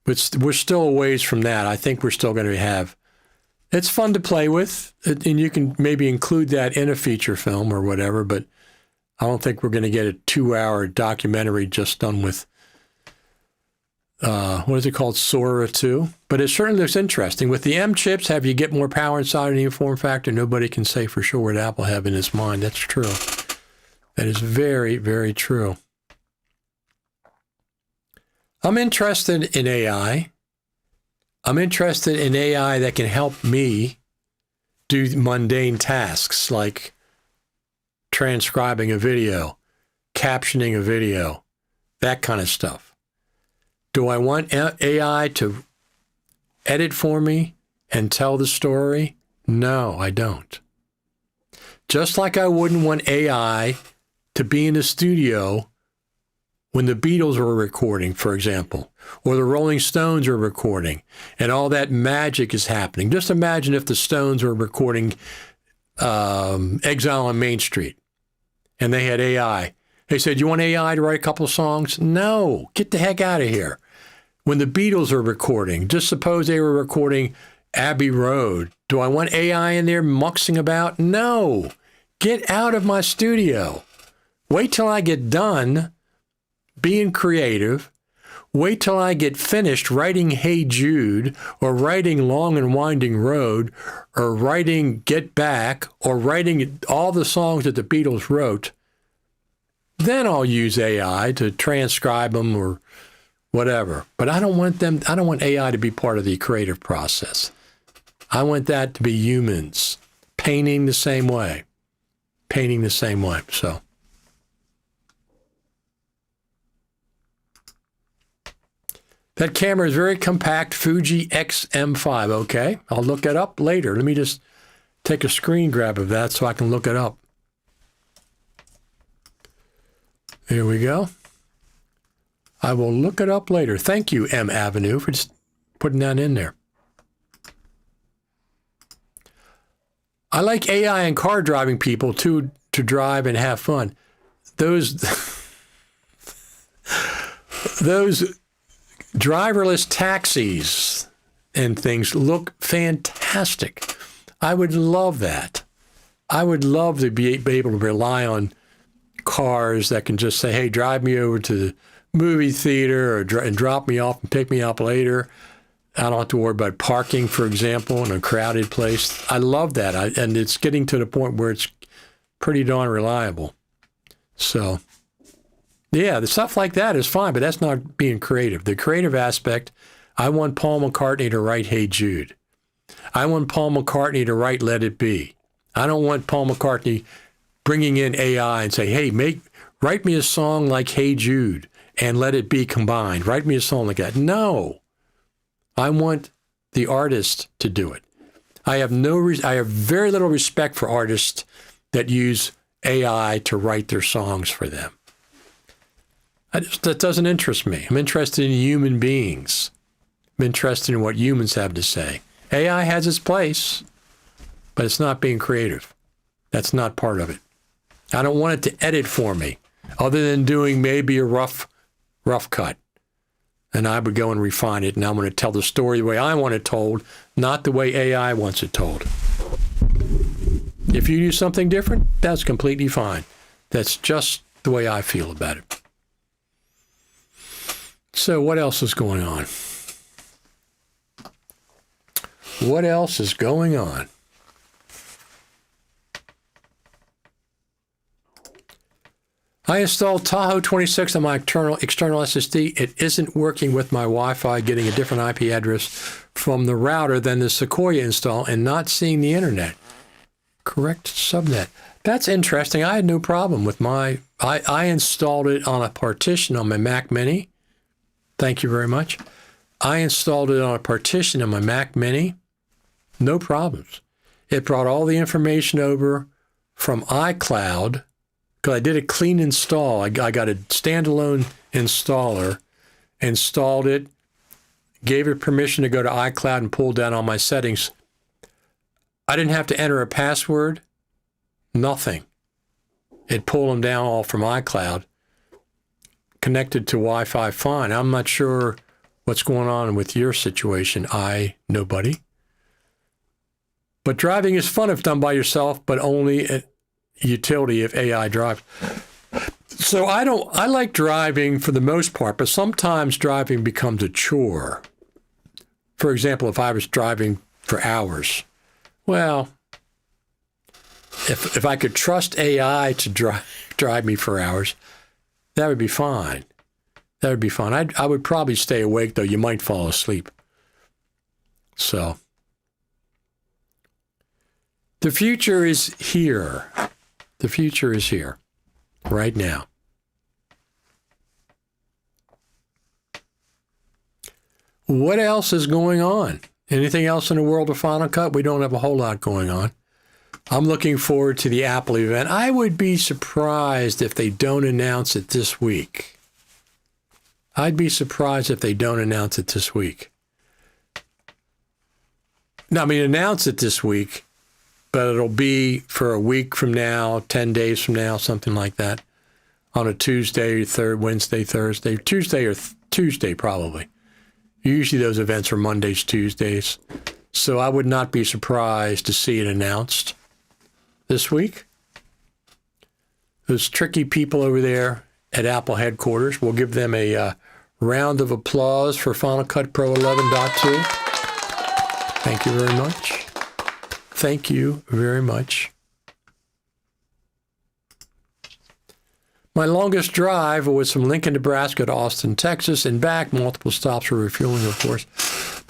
But we're still a ways from that. I think we're still going to have. It's fun to play with, and you can maybe include that in a feature film or whatever, but I don't think we're going to get a 2-hour documentary just done with, what is it called, Sora 2? But it certainly looks interesting. With the M chips, have you get more power inside of the form factor? Nobody can say for sure what Apple have in its mind. That's true. That is very, very true. I'm interested in AI. I'm interested in AI that can help me do mundane tasks like transcribing a video, captioning a video, that kind of stuff. Do I want AI to edit for me and tell the story? No, I don't. Just like I wouldn't want AI to be in the studio when the Beatles were recording, for example, or the Rolling Stones are recording, and all that magic is happening. Just imagine if the Stones were recording Exile on Main Street, and they had AI. They said, you want AI to write a couple of songs? No, get the heck out of here. When the Beatles are recording, just suppose they were recording Abbey Road. Do I want AI in there muxing about? No, get out of my studio. Wait till I get done being creative. Wait till I get finished writing Hey Jude, or writing Long and Winding Road, or writing Get Back, or writing all the songs that the Beatles wrote. Then I'll use AI to transcribe them or whatever. But I don't want AI to be part of the creative process. I want that to be humans painting the same way. So that camera is very compact, Fuji XM5. Okay, I'll look it up later. Let me just take a screen grab of that so I can look it up. Here we go. I will look it up later. Thank you, M Avenue, for just putting that in there. I like AI and car driving people to drive and have fun. Those driverless taxis and things look fantastic. I would love that. I would love to be able to rely on cars that can just say, hey, drive me over to the movie theater and drop me off and pick me up later. I don't have to worry about parking, for example, in a crowded place. I love that. And it's getting to the point where it's pretty darn reliable. So, yeah, the stuff like that is fine, but that's not being creative. The creative aspect, I want Paul McCartney to write Hey Jude. I want Paul McCartney to write Let It Be. I don't want Paul McCartney bringing in AI and say, hey, write me a song like Hey Jude and Let It Be combined. Write me a song like that. No. I want the artist to do it. I have very little respect for artists that use AI to write their songs for them. That doesn't interest me. I'm interested in human beings. I'm interested in what humans have to say. AI has its place, but it's not being creative. That's not part of it. I don't want it to edit for me, other than doing maybe a rough cut. And I would go and refine it, and I'm going to tell the story the way I want it told, not the way AI wants it told. If you do something different, that's completely fine. That's just the way I feel about it. So what else is going on? What else is going on? I installed Tahoe 26 on my external SSD. It isn't working with my Wi-Fi, getting a different IP address from the router than the Sequoia install and not seeing the internet. Correct subnet. That's interesting. I had no problem with I installed it on a partition on my Mac Mini. Thank you very much. I installed it on a partition on my Mac Mini. No problems. It brought all the information over from iCloud. Because I did a clean install. I got a standalone installer, installed it, gave it permission to go to iCloud and pull down all my settings. I didn't have to enter a password, nothing. It pulled them down all from iCloud, connected to Wi-Fi fine. I'm not sure what's going on with your situation, nobody. But driving is fun if done by yourself, but only utility if AI drives. So I like driving for the most part, but sometimes driving becomes a chore. For example, if I was driving for hours, well, if I could trust AI to drive me for hours, that would be fine. That would be fine. I would probably stay awake, though. You might fall asleep. So the future is here. The future is here, right now. What else is going on? Anything else in the world of Final Cut? We don't have a whole lot going on. I'm looking forward to the Apple event. I would be surprised if they don't announce it this week. I'd be surprised if they don't announce it this week. Now, announce it this week, but it'll be for a week from now, 10 days from now, something like that, on a Tuesday, Wednesday, Thursday, Tuesday probably. Usually those events are Mondays, Tuesdays. So I would not be surprised to see it announced this week. Those tricky people over there at Apple headquarters, we'll give them a Round of applause for Final Cut Pro 11.2. Thank you very much. Thank you very much. My longest drive was from Lincoln, Nebraska to Austin, Texas, and back. Multiple stops for refueling, of course.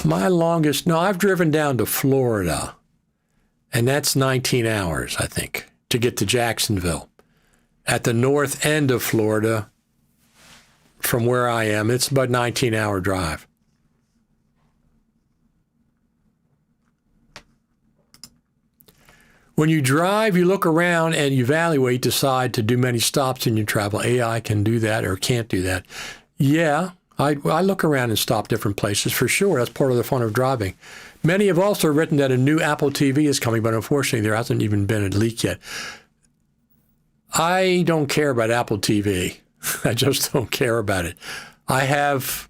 I've driven down to Florida, and that's 19 hours, I think, to get to Jacksonville. At the north end of Florida, from where I am, it's about a 19-hour drive. When you drive, you look around and you evaluate, decide to do many stops in your travel. AI can do that or can't do that. Yeah, I look around and stop different places for sure. That's part of the fun of driving. Many have also written that a new Apple TV is coming, but unfortunately there hasn't even been a leak yet. I don't care about Apple TV. I just don't care about it. I have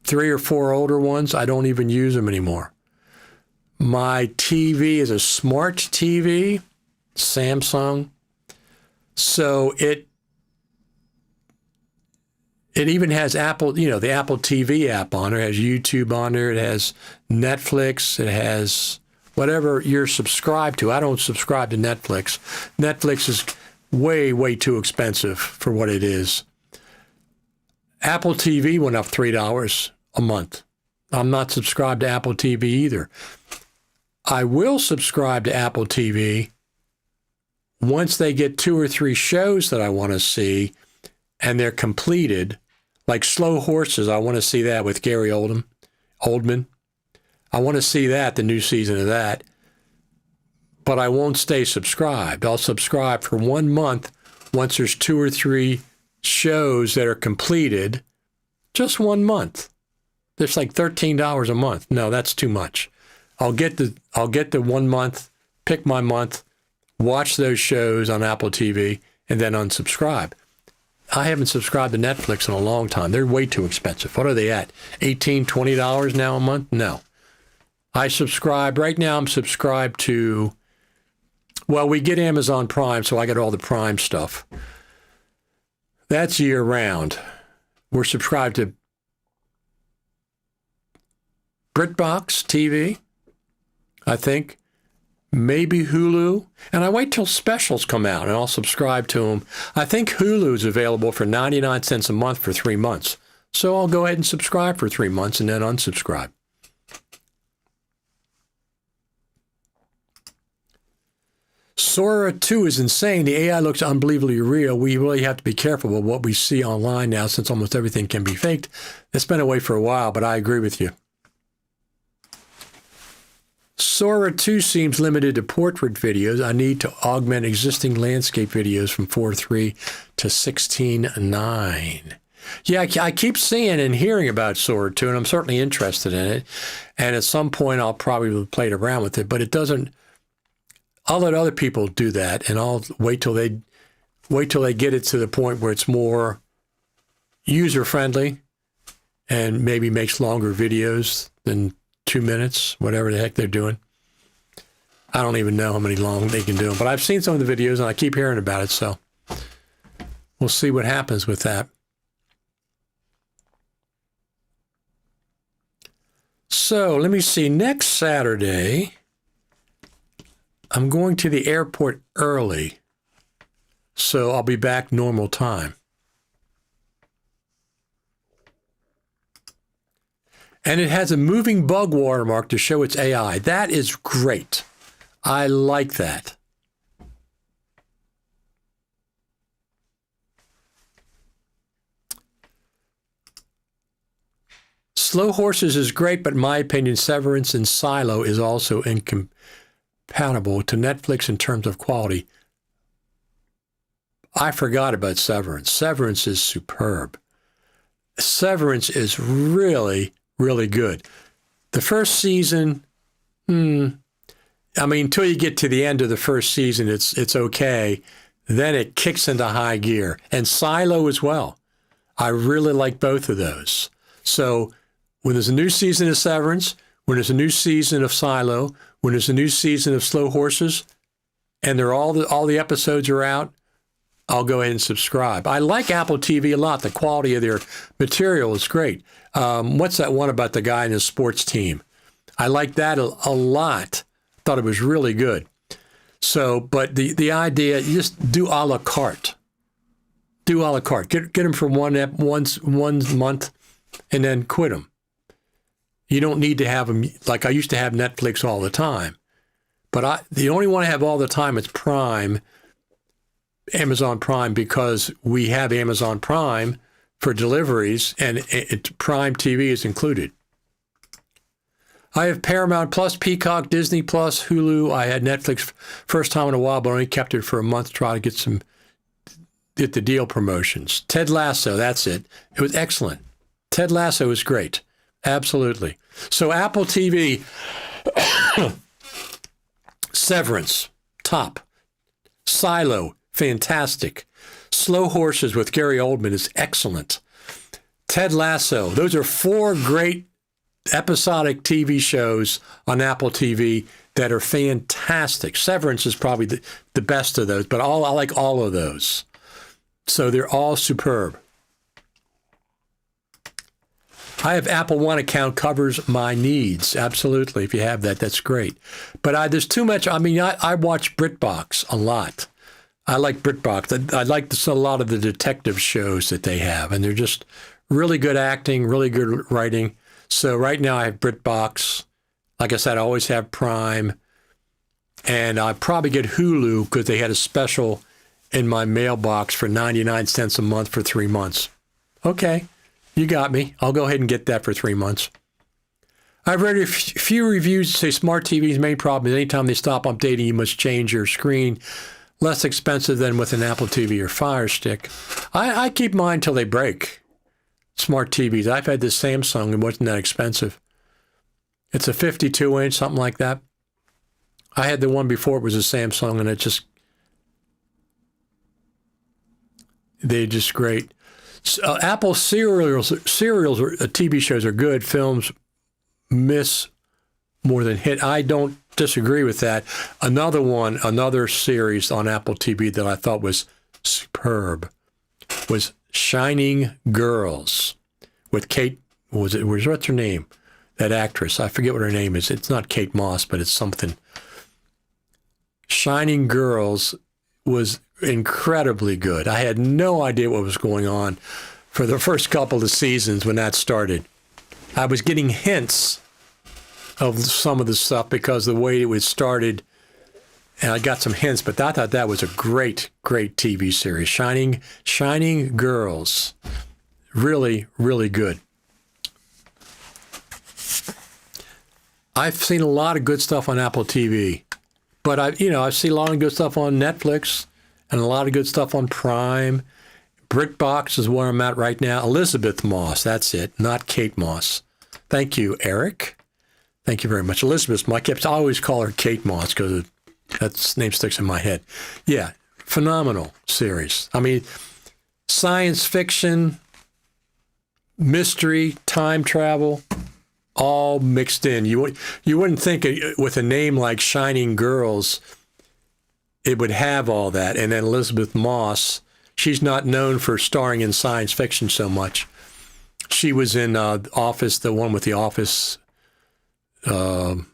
3 or 4 older ones. I don't even use them anymore. My TV is a smart TV, Samsung. So it even has Apple, the Apple TV app on it. It has YouTube on there. It has Netflix. It has whatever you're subscribed to. I don't subscribe to Netflix. Netflix is way, way too expensive for what it is. Apple TV went up $3 a month. I'm not subscribed to Apple TV either. I will subscribe to Apple TV once they get 2 or 3 shows that I want to see and they're completed, like Slow Horses. I want to see that with Gary Oldman. I want to see that, the new season of that. But I won't stay subscribed. I'll subscribe for 1 month once there's 2 or 3 shows that are completed. Just 1 month. It's like $13 a month. No, that's too much. I'll get the 1 month, pick my month, watch those shows on Apple TV, and then unsubscribe. I haven't subscribed to Netflix in a long time. They're way too expensive. What are they at? $18, $20 now a month? No. Right now I'm subscribed to, well, we get Amazon Prime, so I get all the Prime stuff. That's year round. We're subscribed to BritBox TV, I think, maybe Hulu, and I wait till specials come out and I'll subscribe to them. I think Hulu is available for 99 cents a month for 3 months. So I'll go ahead and subscribe for 3 months and then unsubscribe. Sora 2 is insane. The AI looks unbelievably real. We really have to be careful with what we see online now since almost everything can be faked. It's been away for a while, but I agree with you. Sora 2 seems limited to portrait videos. I need to augment existing landscape videos from 4.3 to 16.9. Yeah, I keep seeing and hearing about Sora 2, and I'm certainly interested in it. And at some point, I'll probably play around with it, but it doesn't. I'll let other people do that, and I'll wait till they get it to the point where it's more user-friendly and maybe makes longer videos than 2 minutes, whatever the heck they're doing. I don't even know how many long they can do them, but I've seen some of the videos and I keep hearing about it, so we'll see what happens with that. So let me see, next Saturday, I'm going to the airport early, so I'll be back normal time. And it has a moving bug watermark to show it's AI. That is great. I like that. Slow Horses is great, but in my opinion, Severance and Silo is also incompatible to Netflix in terms of quality. I forgot about Severance. Severance is superb. Severance is really good. The first season, until you get to the end of the first season, it's okay. Then it kicks into high gear. And Silo as well. I really like both of those. So when there's a new season of Severance, when there's a new season of Silo, when there's a new season of Slow Horses, and all the episodes are out, I'll go ahead and subscribe. I like Apple TV a lot. The quality of their material is great. What's that one about the guy in his sports team? I like that a lot. Thought it was really good. So, but the idea, you just do a la carte. Do a la carte. Get them for one month and then quit them. You don't need to have them, like I used to have Netflix all the time. But the only one I have all the time is Prime, Amazon Prime, because we have Amazon Prime for deliveries, and Prime TV is included. I have Paramount Plus, Peacock, Disney Plus, Hulu. I had Netflix first time in a while, but only kept it for a month to try to get the deal promotions. Ted Lasso, that's it. It was excellent. Ted Lasso is great. Absolutely. So Apple TV, Severance, top. Silo, fantastic. Slow Horses with Gary Oldman is excellent. Ted Lasso, those are 4 great episodic TV shows on Apple TV that are fantastic. Severance is probably the best of those, but I like all of those. So they're all superb. I have Apple One account, covers my needs. Absolutely. If you have that, that's great. But there's too much. I mean, I watch BritBox a lot. I like BritBox. I like a lot of the detective shows that they have, and they're just really good acting, really good writing. So right now I have BritBox. Like I said, I always have Prime. And I probably get Hulu because they had a special in my mailbox for 99 cents a month for 3 months. Okay, you got me. I'll go ahead and get that for 3 months. I've read a few reviews that say smart TV's main problem is anytime they stop updating, you must change your screen. Less expensive than with an Apple TV or Fire Stick. I keep mine till they break. Smart TVs. I've had this Samsung. It wasn't that expensive. It's a 52-inch, something like that. I had the one before it was a Samsung, and they're just great. Apple serials or TV shows are good. Films miss more than hit. I don't disagree with that. Another series on Apple TV that I thought was superb was Shining Girls with Kate. What's her name? That actress. I forget what her name is. It's not Kate Moss, but it's something. Shining Girls was incredibly good. I had no idea what was going on for the first couple of seasons when that started. I was getting hints of some of the stuff because of the way it was started, and I got some hints, but I thought that was a great, great TV series. Shining Girls. Really, really good. I've seen a lot of good stuff on Apple TV, but I've seen a lot of good stuff on Netflix and a lot of good stuff on Prime. BritBox is where I'm at right now. Elizabeth Moss, that's it, not Kate Moss. Thank you, Eric. Thank you very much. Elizabeth Moss. I always call her Kate Moss because that name sticks in my head. Yeah, phenomenal series. I mean, science fiction, mystery, time travel, all mixed in. You wouldn't think with a name like Shining Girls, it would have all that. And then Elizabeth Moss, she's not known for starring in science fiction so much. She was in Office, the one with the Office, with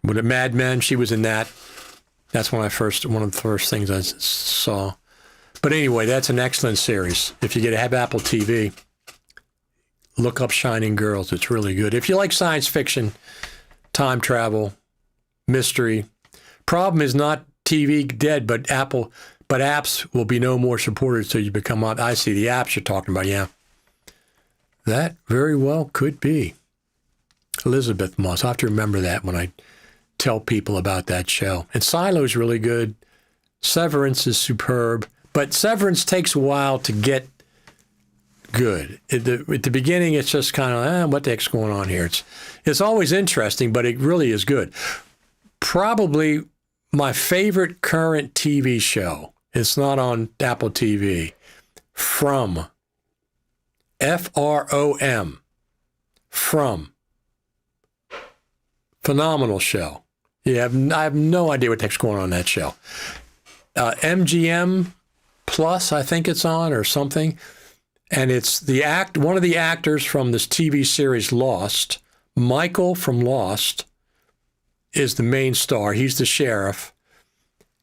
the Mad Men. She was in that. That's one of the first things I saw. But anyway, that's an excellent series. If you have Apple TV, look up Shining Girls. It's really good. If you like science fiction, time travel, mystery, problem is not TV dead, but apps will be no more supported so you become up. I see the apps you're talking about, yeah. That very well could be. Elizabeth Moss. I have to remember that when I tell people about that show. And Silo's really good. Severance is superb. But Severance takes a while to get good. At the beginning, it's just kind of, what the heck's going on here? It's always interesting, but it really is good. Probably my favorite current TV show, it's not on Apple TV, From. From. From. Phenomenal show. I have no idea what the heck's going on in that show. MGM Plus, I think it's on or something. And it's one of the actors from this TV series Lost, Michael from Lost, is the main star. He's the sheriff.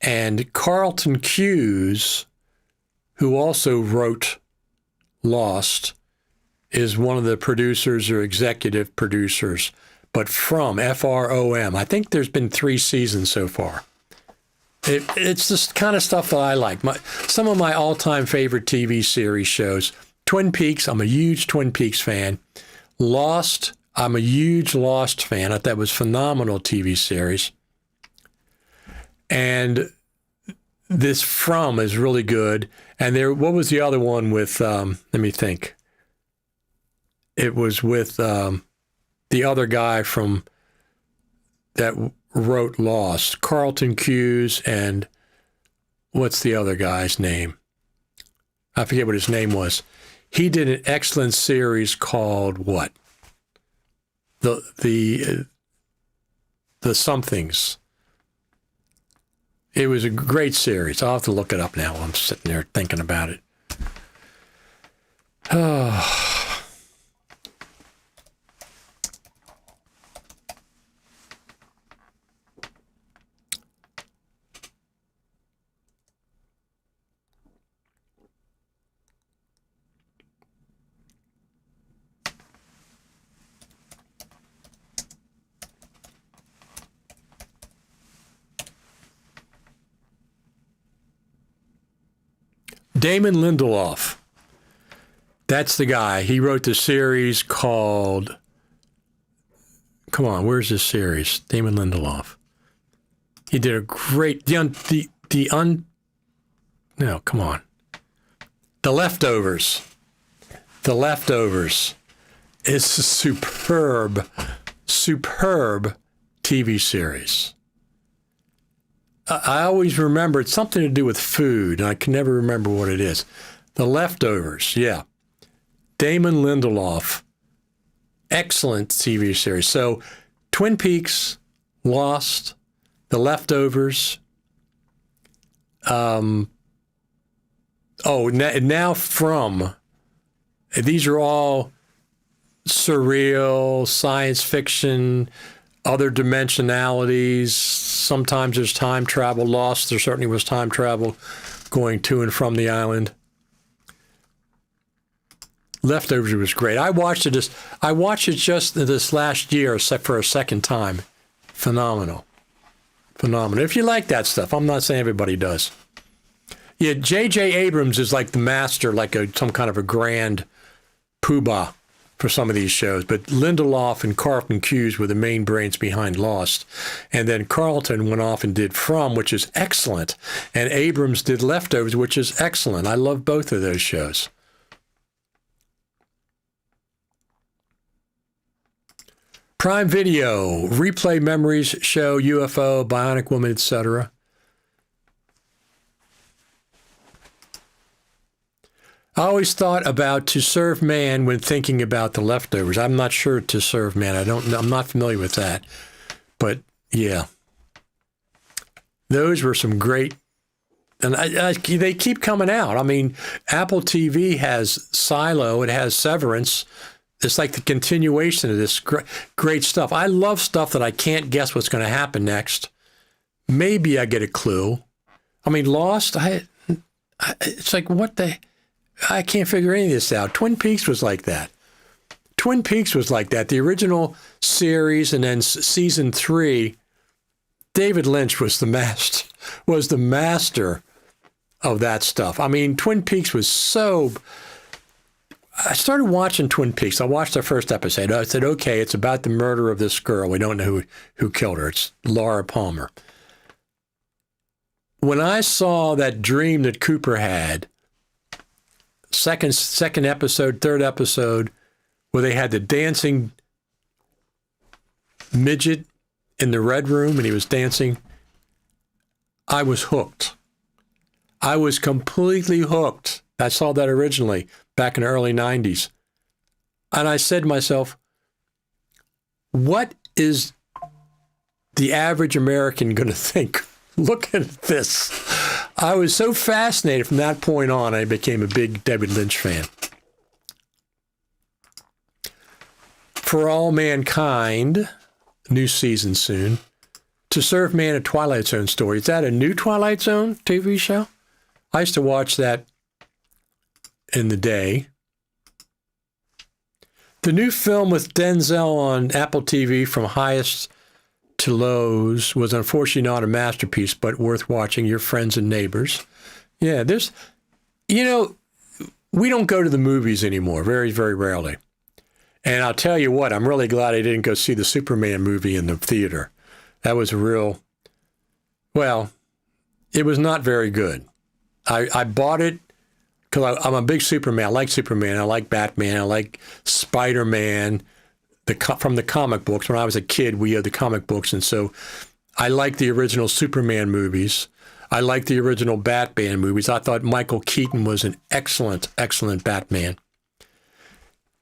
And Carlton Cuse, who also wrote Lost, is one of the producers or executive producers, but from FROM. I think there's been 3 seasons so far. It's the kind of stuff that I like. Some of my all-time favorite TV series shows. Twin Peaks, I'm a huge Twin Peaks fan. Lost, I'm a huge Lost fan. I thought that was a phenomenal TV series. And this From is really good. And what was the other one with, let me think. It was with the other guy that wrote Lost, Carlton Cuse, and what's the other guy's name? I forget what his name was. He did an excellent series called what? The Somethings. It was a great series. I'll have to look it up now while I'm sitting there thinking about it. Oh. Damon Lindelof. That's the guy. He wrote the series called... Come on, where's this series? Damon Lindelof. He did a great... No, come on. The Leftovers. The Leftovers is a superb TV series. I always remember it's something to do with food, and I can never remember what it is. The Leftovers, yeah. Damon Lindelof, excellent TV series. So, Twin Peaks, Lost, The Leftovers. Now From. These are all surreal, science fiction, other dimensionalities. Sometimes there's time travel. Lost, there certainly was time travel going to and from the island. Leftovers was great. I watched it just this last year for a second time. Phenomenal. If you like that stuff, I'm not saying everybody does. Yeah, J.J. Abrams is like the master, like some kind of a grand poobah for some of these shows, but Lindelof and Carlton Cuse were the main brains behind Lost. And then Carlton went off and did From, which is excellent. And Abrams did Leftovers, which is excellent. I love both of those shows. Prime Video, Replay Memories show, UFO, Bionic Woman, etc. I always thought about To Serve Man when thinking about The Leftovers. I'm not sure To Serve Man. I'm not familiar with that. But yeah, those were some great, and they keep coming out. I mean, Apple TV has Silo. It has Severance. It's like the continuation of this great stuff. I love stuff that I can't guess what's going to happen next. Maybe I get a clue. I mean, Lost, it's like, what the... I can't figure any of this out. Twin Peaks was like that. The original series, and then season 3, David Lynch was the master of that stuff. I mean, Twin Peaks was so... I started watching Twin Peaks. I watched the first episode. I said, okay, it's about the murder of this girl. We don't know who killed her. It's Laura Palmer. When I saw that dream that Cooper had, second episode, third episode, where they had the dancing midget in the red room and he was dancing, I was hooked. I was completely hooked. I saw that originally back in the early 90s. And I said to myself, what is the average American going to think? Look at this. I was so fascinated from that point on, I became a big David Lynch fan. For All Mankind, new season soon. To Serve Man, a Twilight Zone story. Is that a new Twilight Zone TV show? I used to watch that in the day. The new film with Denzel on Apple TV, From Highest to Lows, was unfortunately not a masterpiece, but worth watching. Your Friends and Neighbors. Yeah, we don't go to the movies anymore, very, very rarely. And I'll tell you what, I'm really glad I didn't go see the Superman movie in the theater. That was it was not very good. I bought it because I'm a big Superman. I like Superman. I like Batman. I like Spider-Man from the comic books. When I was a kid, we had the comic books. And so I like the original Superman movies. I like the original Batman movies. I thought Michael Keaton was an excellent, excellent Batman.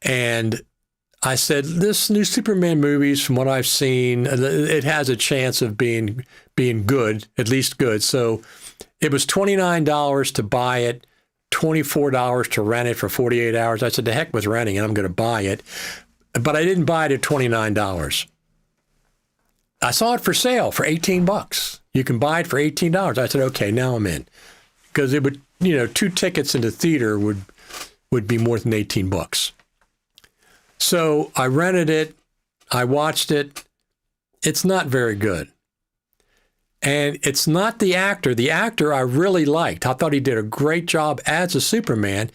And I said, this new Superman movies, from what I've seen, it has a chance of being good, at least good. So it was $29 to buy it, $24 to rent it for 48 hours. I said, the heck with renting it, I'm going to buy it. But I didn't buy it at $29. I saw it for sale for $18. You can buy it for $18. I said, okay, now I'm in. Because it would, 2 tickets in the theater would be more than $18. So I rented it. I watched it. It's not very good. And it's not the actor. The actor I really liked. I thought he did a great job as a Superman,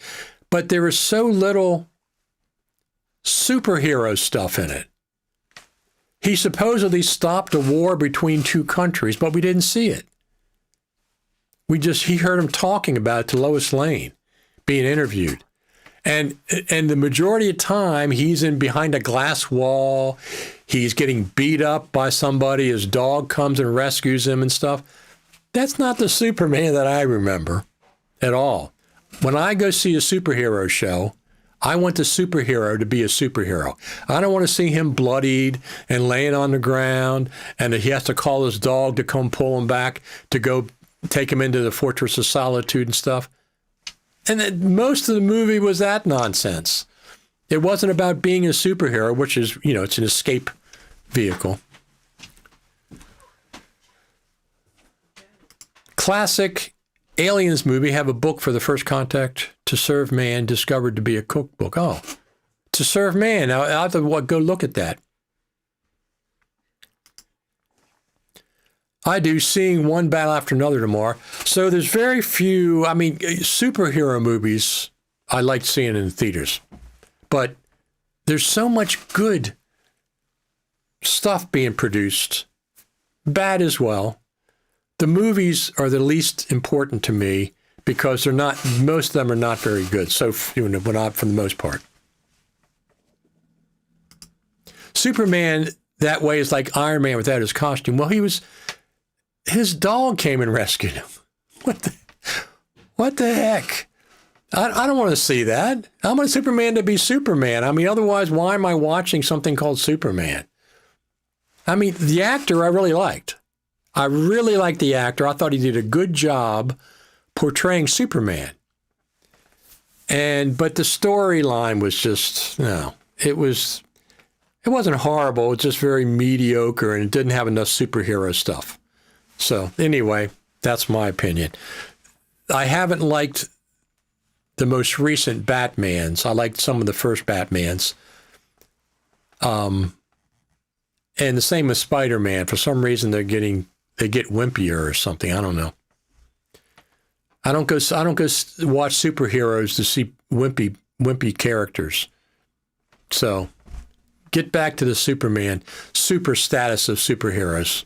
but there was so little superhero stuff in it. He supposedly stopped a war between 2 countries, but we didn't see it. He heard him talking about it to Lois Lane, being interviewed. And the majority of time, he's in behind a glass wall. He's getting beat up by somebody. His dog comes and rescues him and stuff. That's not the Superman that I remember at all. When I go see a superhero show, I want the superhero to be a superhero. I don't want to see him bloodied and laying on the ground, and he has to call his dog to come pull him back to go take him into the Fortress of Solitude and stuff. And then most of the movie was that nonsense. It wasn't about being a superhero, which is, it's an escape vehicle. Classic Aliens movie, have a book for the first contact, To Serve Man, discovered to be a cookbook. Oh, To Serve Man. Now, I'll have to go look at that. I do, seeing one battle after another tomorrow. So there's very few, superhero movies I like seeing in the theaters. But there's so much good stuff being produced, bad as well. The movies are the least important to me because most of them are not very good. So, not for the most part. Superman that way is like Iron Man without his costume. Well, his dog came and rescued him. What the heck? I don't want to see that. I want Superman to be Superman. Otherwise, why am I watching something called Superman? The actor I really liked. I really liked the actor. I thought he did a good job portraying Superman. But the storyline was just, it wasn't horrible. It's just very mediocre, and it didn't have enough superhero stuff. So anyway, that's my opinion. I haven't liked the most recent Batmans. I liked some of the first Batmans. And the same with Spider-Man. For some reason, they get wimpier or something. I don't know. I don't go watch superheroes to see wimpy characters. So get back to the Superman super status of superheroes.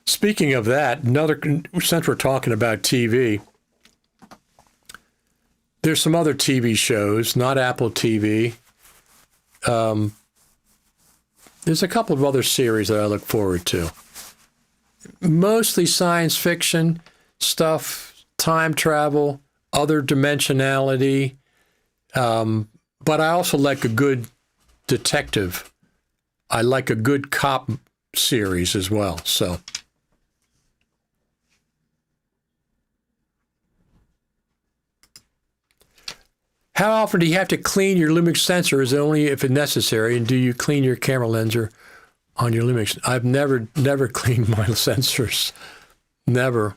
Speaking of that, since we're talking about TV, there's some other TV shows, not Apple TV. There's a couple of other series that I look forward to. Mostly science fiction stuff, time travel, other dimensionality. But I also like a good detective. I like a good cop series as well. So How often do you have to clean your Lumix sensor? Is it only if it's necessary? And do you clean your camera lenser on your Lumix? I've never cleaned my sensors. Never.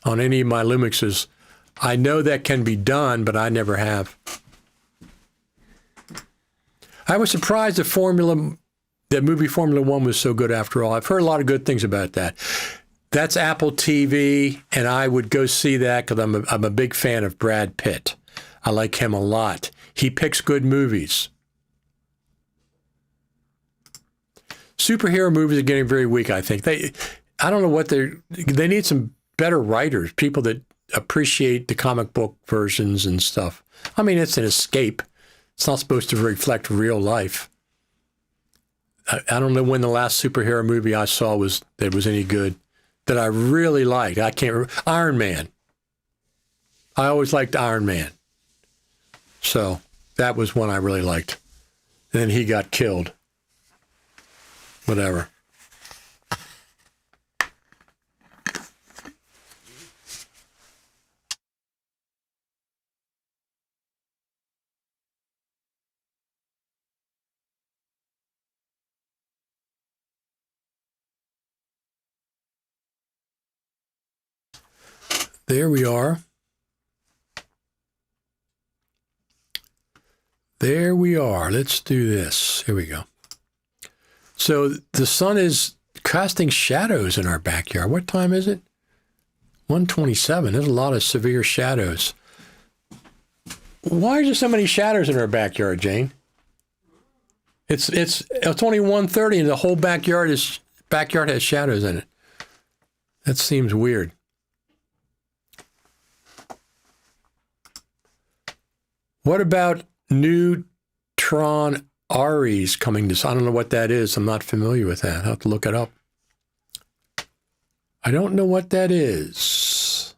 On any of my Lumixes. I know that can be done, but I never have. I was surprised that movie Formula One was so good after all. I've heard a lot of good things about that. That's Apple TV, and I would go see that because I'm a big fan of Brad Pitt. I like him a lot. He picks good movies. Superhero movies are getting very weak, I think. I don't know what they need some better writers, people that appreciate the comic book versions and stuff. I mean, it's an escape. It's not supposed to reflect real life. I don't know when the last superhero movie I saw was any good that I really liked. I can't remember. Iron Man. I always liked Iron Man. So that was one I really liked. And then he got killed. Whatever. There we are. There we are. Let's do this. Here we go. So the sun is casting shadows in our backyard. What time is it? 1:27. There's a lot of severe shadows. Why are there so many shadows in our backyard, Jane? It's only 1:30 and the whole backyard has shadows in it. That seems weird. What about neutron Aries coming to? I don't know what that is. I'm not familiar with that. I'll have to look it up. I don't know what that is.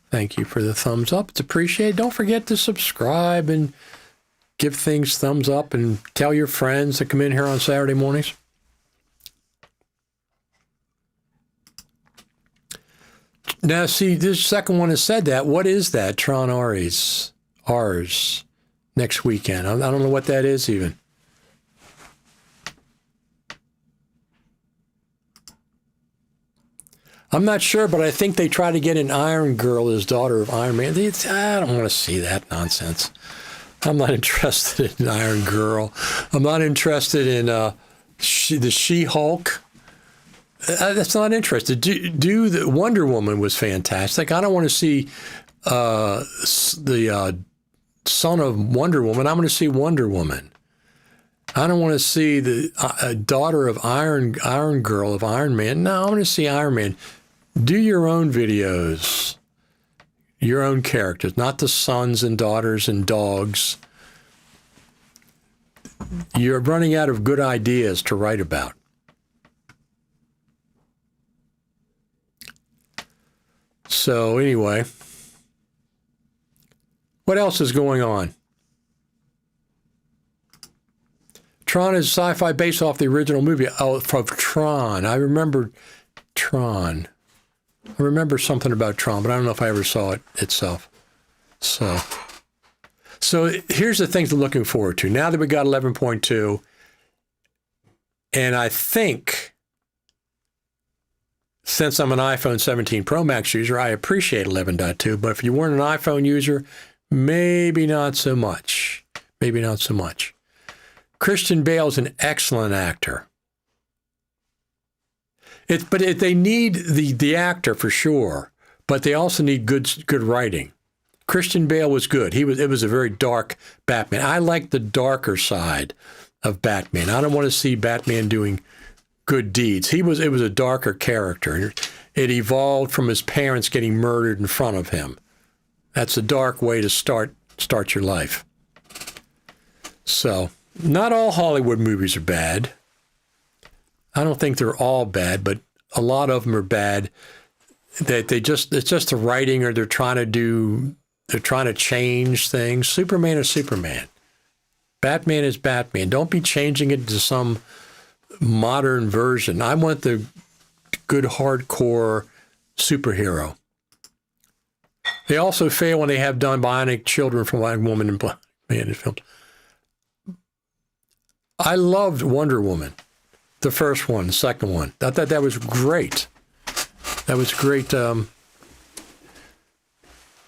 Thank you for the thumbs up. It's appreciated. Don't forget to subscribe and give things thumbs up and tell your friends to come in here on Saturday mornings. Now, see, this second one has said that. What is that? Tron Aries. Ours next weekend. I don't know what that is even. I'm not sure, but I think they try to get an Iron Girl as daughter of Iron Man. I don't want to see that nonsense. I'm not interested in Iron Girl. I'm not interested in the She-Hulk. That's not interested. The Wonder Woman was fantastic. I don't want to see the son of Wonder Woman. I'm going to see Wonder Woman. I don't want to see the daughter of Iron Girl of Iron Man. No, I want to see Iron Man. Do your own videos, your own characters, not the sons and daughters and dogs. You're running out of good ideas to write about. So anyway, what else is going on? Tron is sci-fi based off the original movie. Oh, from Tron. I remember Tron. I remember something about Tron, but I don't know if I ever saw it itself. So here's the things we're looking forward to. Now that we got 11.2, and I think since I'm an iPhone 17 Pro Max user, I appreciate 11.2, but if you weren't an iPhone user, maybe not so much. Maybe not so much. Christian Bale's an excellent actor. They need the actor for sure, but they also need good writing. Christian Bale was good. It was a very dark Batman. I like the darker side of Batman. I don't want to see Batman doing good deeds. It was a darker character. It evolved from his parents getting murdered in front of him. That's a dark way to start your life. So, not all Hollywood movies are bad. I don't think they're all bad, but a lot of them are bad. That it's just the writing, or they're trying to change things. Superman is Superman. Batman is Batman. Don't be changing it to some modern version. I want the good hardcore superhero. They also fail when they have done bionic children from Black Woman and Black Man in films. I loved Wonder Woman, the first one, the second one. I thought that was great. That was great.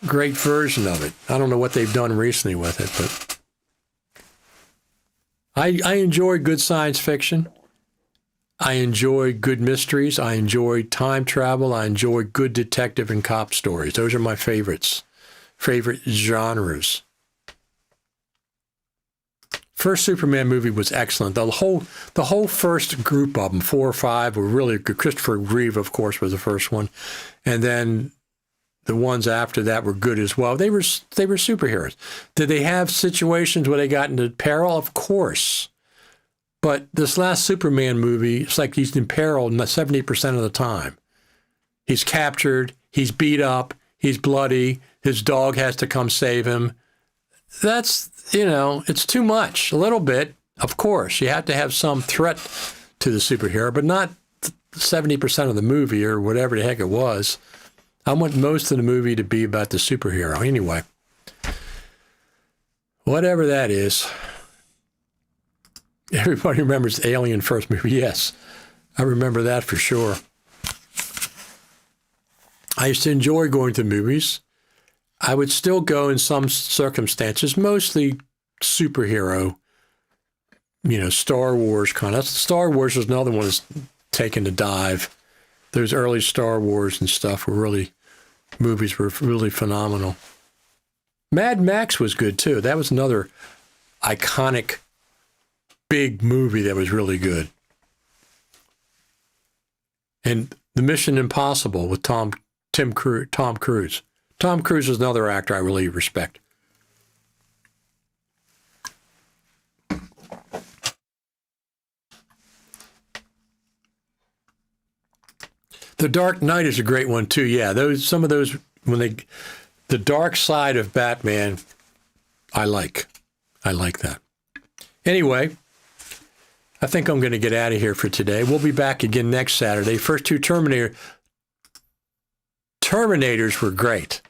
Great version of it. I don't know what they've done recently with it, but I enjoy good science fiction. I enjoy good mysteries. I enjoy time travel. I enjoy good detective and cop stories. Those are my favorite genres. First Superman movie was excellent. The whole first group of them, 4 or 5, were really good. Christopher Reeve, of course, was the first one, and then the ones after that were good as well. They were superheroes. Did they have situations where they got into peril? Of course. But this last Superman movie, it's like he's in peril 70% of the time. He's captured, he's beat up, he's bloody, his dog has to come save him. That's, it's too much. A little bit, of course. You have to have some threat to the superhero, but not 70% of the movie or whatever the heck it was. I want most of the movie to be about the superhero. Anyway, whatever that is. Everybody remembers the Alien first movie. Yes, I remember that for sure. I used to enjoy going to movies. I would still go in some circumstances, mostly superhero, Star Wars kind of. Star Wars was another one that's taken a dive. Those early Star Wars and stuff movies were really phenomenal. Mad Max was good too. That was another iconic big movie that was really good. And The Mission Impossible with Tom Cruise. Tom Cruise is another actor I really respect. The Dark Knight is a great one too. Yeah, some of those the dark side of Batman, I like that. Anyway, I think I'm going to get out of here for today. We'll be back again next Saturday. First 2 Terminators were great.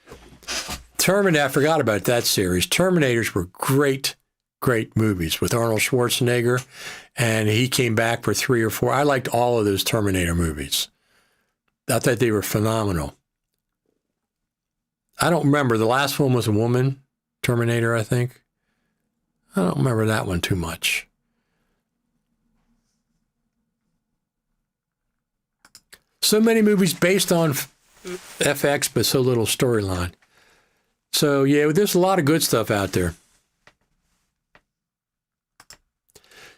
I forgot about that series. Terminators were great movies with Arnold Schwarzenegger, and he came back for 3 or 4. I liked all of those Terminator movies. I thought they were phenomenal. I don't remember. The last one was a woman, Terminator, I think. I don't remember that one too much. So many movies based on FX, but so little storyline. So, yeah, there's a lot of good stuff out there.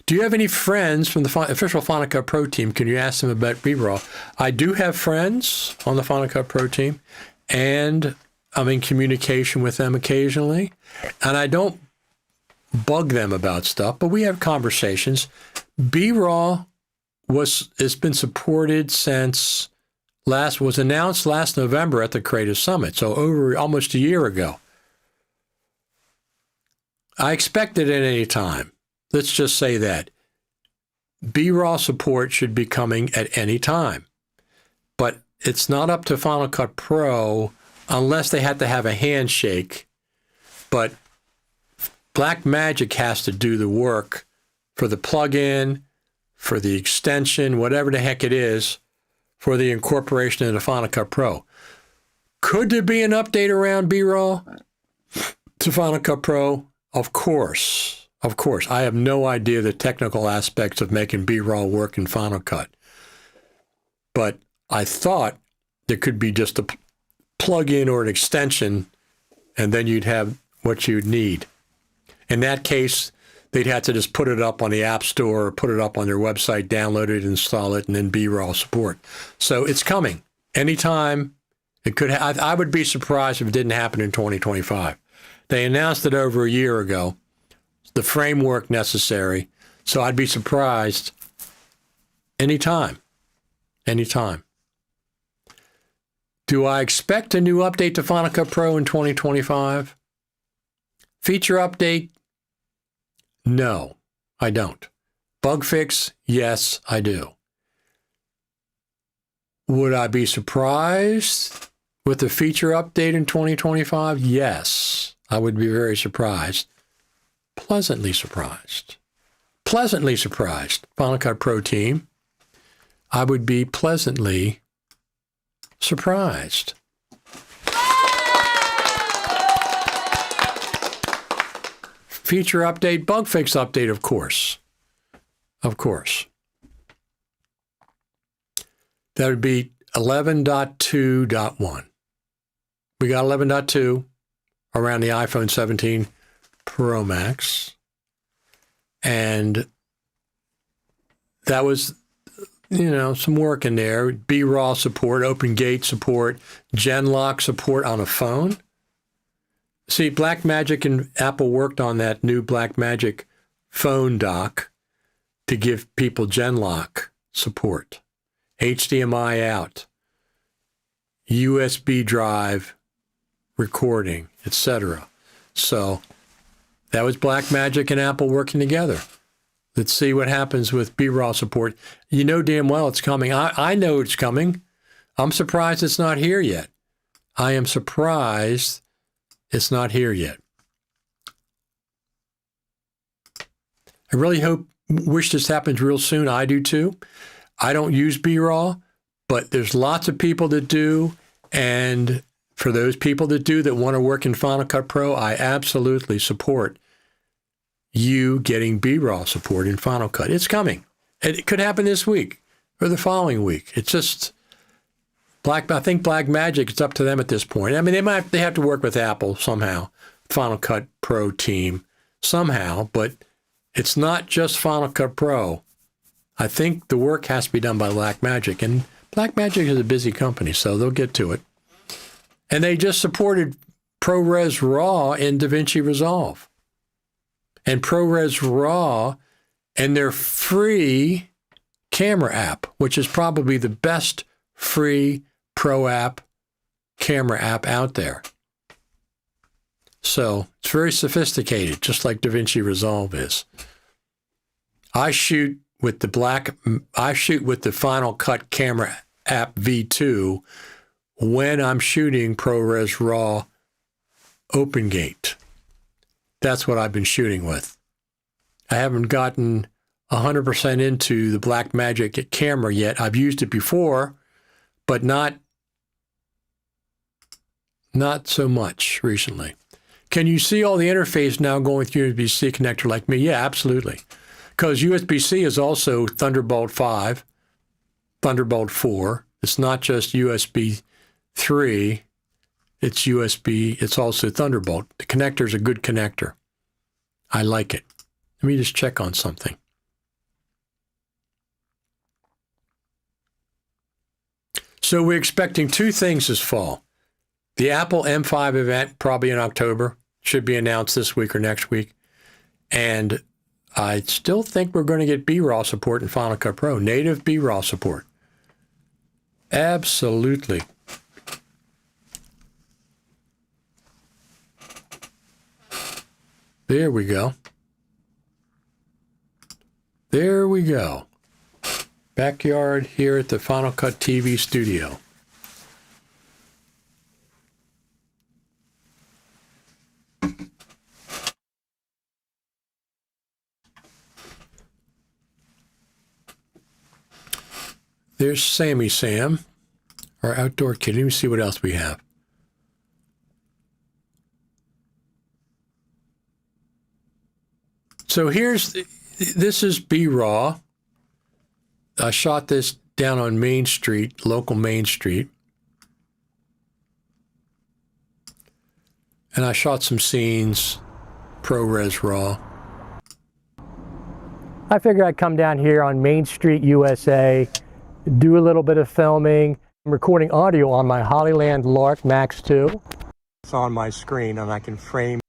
Do you have any friends from the official Final Cut Pro team? Can you ask them about BRAW? I do have friends on the Final Cut Pro team, and I'm in communication with them occasionally. And I don't bug them about stuff, but we have conversations. BRAW has been supported since was announced last November at the Creative Summit, so over almost a year ago. I expect it at any time. Let's just say that. BRAW support should be coming at any time. But it's not up to Final Cut Pro unless they have to have a handshake. But Blackmagic has to do the work for the plugin, for the extension, whatever the heck it is, for the incorporation into Final Cut Pro. Could there be an update around BRAW to Final Cut Pro? Of course. Of course. I have no idea the technical aspects of making BRAW work in Final Cut. But I thought there could be just a plug-in or an extension, and then you'd have what you'd need. In that case, they'd have to just put it up on the App Store or put it up on their website, download it, install it, and then BRAW support. So it's coming. Anytime it could. I would be surprised if it didn't happen in 2025. They announced it over a year ago, the framework necessary. So I'd be surprised anytime. Anytime. Do I expect a new update to Final Cut Pro in 2025? Feature update? No, I don't. Bug fix? Yes, I do. Would I be surprised with the feature update in 2025? Yes, I would be very surprised. Pleasantly surprised. Pleasantly surprised. Final Cut Pro team. I would be pleasantly surprised. Feature update, bug fix update, of course. Of course. That would be 11.2.1. We got 11.2 around the iPhone 17 Pro Max. And that was, some work in there. BRAW support, OpenGate support, Genlock support on a phone. See, Blackmagic and Apple worked on that new Blackmagic phone dock to give people Genlock support. HDMI out, USB drive recording, etc. So that was Blackmagic and Apple working together. Let's see what happens with BRAW support. You know damn well it's coming. I know it's coming. I'm surprised it's not here yet. I am surprised it's not here yet. I really wish this happens real soon. I do too. I don't use BRAW, but there's lots of people that do. And for those people that do that want to work in Final Cut Pro, I absolutely support you getting BRAW support in Final Cut. It's coming. It could happen this week or the following week. It's just I think Blackmagic, it's up to them at this point. I mean, they have to work with Apple somehow, Final Cut Pro team somehow, but it's not just Final Cut Pro. I think the work has to be done by Blackmagic, and Blackmagic is a busy company, so they'll get to it. And they just supported ProRes RAW in DaVinci Resolve. And ProRes RAW and their free camera app, which is probably the best free pro app, camera app out there. So it's very sophisticated, just like DaVinci Resolve is. I shoot with the Final Cut camera app V2 when I'm shooting ProRes RAW OpenGate. That's what I've been shooting with. I haven't gotten 100% into the Blackmagic camera yet. I've used it before, but not so much recently. Can you see all the interface now going with USB-C connector like me? Yeah, absolutely. Because USB-C is also Thunderbolt 5, Thunderbolt 4. It's not just USB 3. It's USB. It's also Thunderbolt. The connector is a good connector. I like it. Let me just check on something. So we're expecting two things this fall. The Apple M5 event, probably in October, should be announced this week or next week. And I still think we're going to get BRAW support in Final Cut Pro, native BRAW support. Absolutely. There we go. There we go. Backyard here at the Final Cut TV studio. There's Sammy Sam, our outdoor kid. Let me see what else we have. So this is BRAW. I shot this down on Main Street, local Main Street. And I shot some scenes, ProRes RAW. I figured I'd come down here on Main Street, USA, do a little bit of filming. I'm recording audio on my Hollyland Lark Max 2. It's on my screen and I can frame.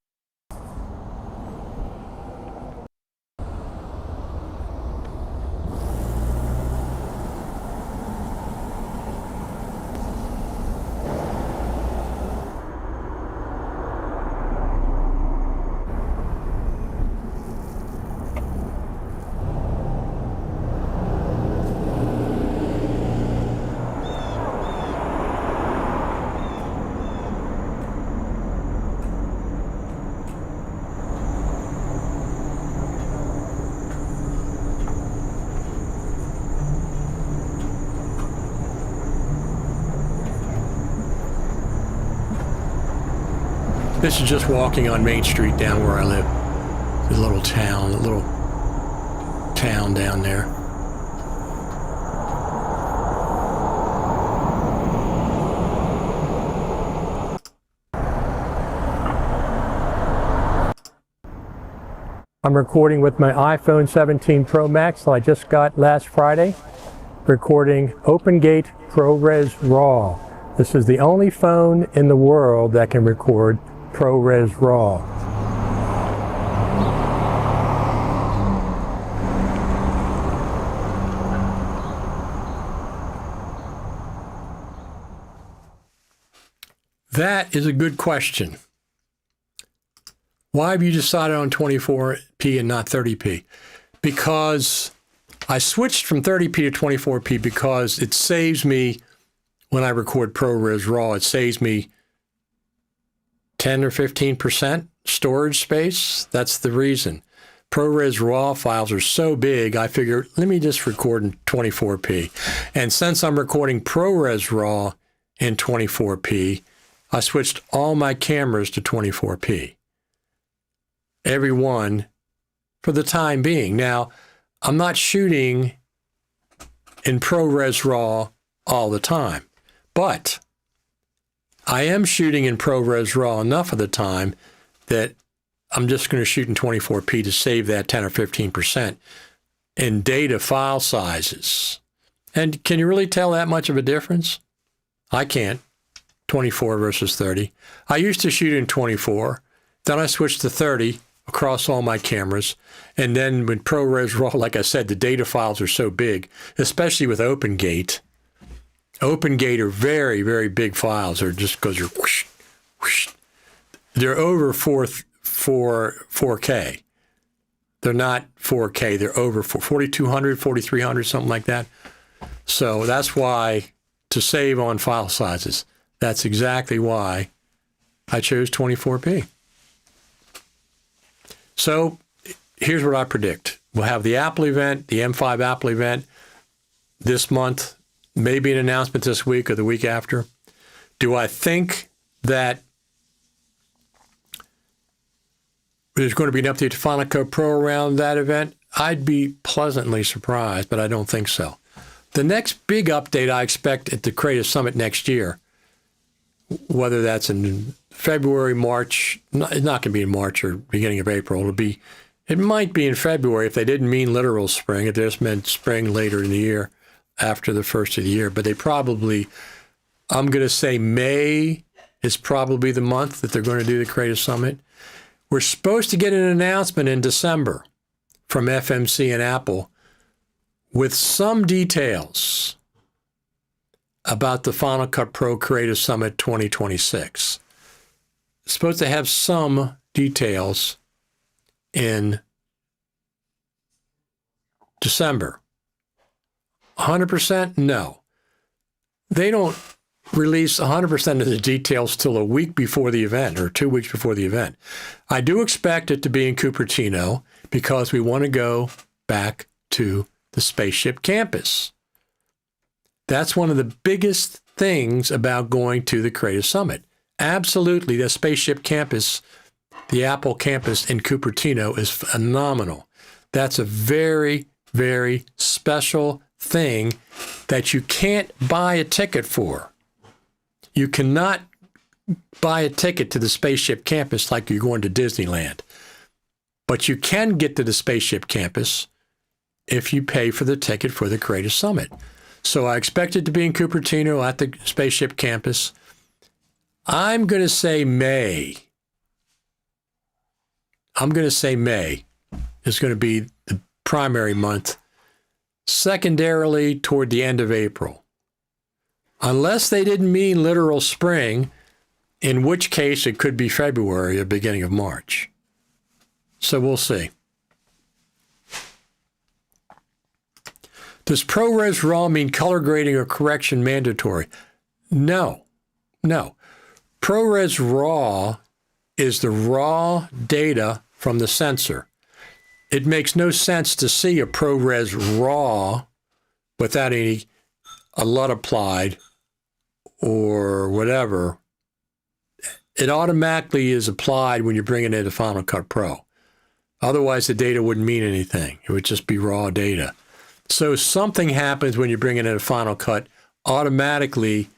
This is just walking on Main Street down where I live. The little town down there. I'm recording with my iPhone 17 Pro Max that I just got last Friday. Recording OpenGate ProRes RAW. This is the only phone in the world that can record ProRes RAW. That is a good question. Why have you decided on 24p and not 30p? Because I switched from 30p to 24p because it saves me, when I record ProRes RAW, it saves me 10 or 15% storage space. That's the reason. ProRes RAW files are so big, I figured, let me just record in 24p. And since I'm recording ProRes RAW in 24p, I switched all my cameras to 24p. Every one for the time being. Now, I'm not shooting in ProRes RAW all the time, but I am shooting in ProRes RAW enough of the time that I'm just going to shoot in 24p to save that 10 or 15% in data file sizes. And can you really tell that much of a difference? I can't. 24 versus 30. I used to shoot in 24, then I switched to 30 across all my cameras. And then when ProRes RAW, like I said, the data files are so big, especially with OpenGate. OpenGate are very, very big files. They're just because you're whoosh, whoosh. They're over 4K. They're not 4K. They're over 4,200, 4,300, something like that. So that's why, to save on file sizes, that's exactly why I chose 24p. So here's what I predict. We'll have the Apple event, the M5 Apple event this month, maybe an announcement this week or the week after. Do I think that there's going to be an update to Final Cut Pro around that event? I'd be pleasantly surprised, but I don't think so. The next big update I expect at the Creative Summit next year, whether that's in February, March, it's not going to be in March or beginning of April. It might be in February if they didn't mean literal spring. It just meant spring later in the year, after the first of the year. But they probably, I'm going to say May is probably the month that they're going to do the Creative Summit. We're supposed to get an announcement in December from FMC and Apple with some details about the Final Cut Pro Creative Summit 2026. Supposed to have some details in December. 100%? No. They don't release 100% of the details till a week before the event or 2 weeks before the event. I do expect it to be in Cupertino because we want to go back to the Spaceship Campus. That's one of the biggest things about going to the Creative Summit. Absolutely, the Spaceship Campus, the Apple campus in Cupertino is phenomenal. That's a very, very special thing that you can't buy a ticket for. You cannot buy a ticket to the Spaceship Campus like you're going to Disneyland. But you can get to the Spaceship Campus if you pay for the ticket for the Creative Summit. So I expect it to be in Cupertino at the Spaceship Campus. I'm going to say May. I'm going to say May is going to be the primary month. Secondarily, toward the end of April. Unless they didn't mean literal spring, in which case it could be February or beginning of March. So we'll see. Does ProRes RAW mean color grading or correction mandatory? No. ProRes RAW is the raw data from the sensor. It makes no sense to see a ProRes RAW without a LUT applied or whatever it automatically is applied when you're bringing it to Final Cut Pro. Otherwise, the data wouldn't mean anything. It would just be raw data. So something happens when you're bringing in a Final Cut automatically,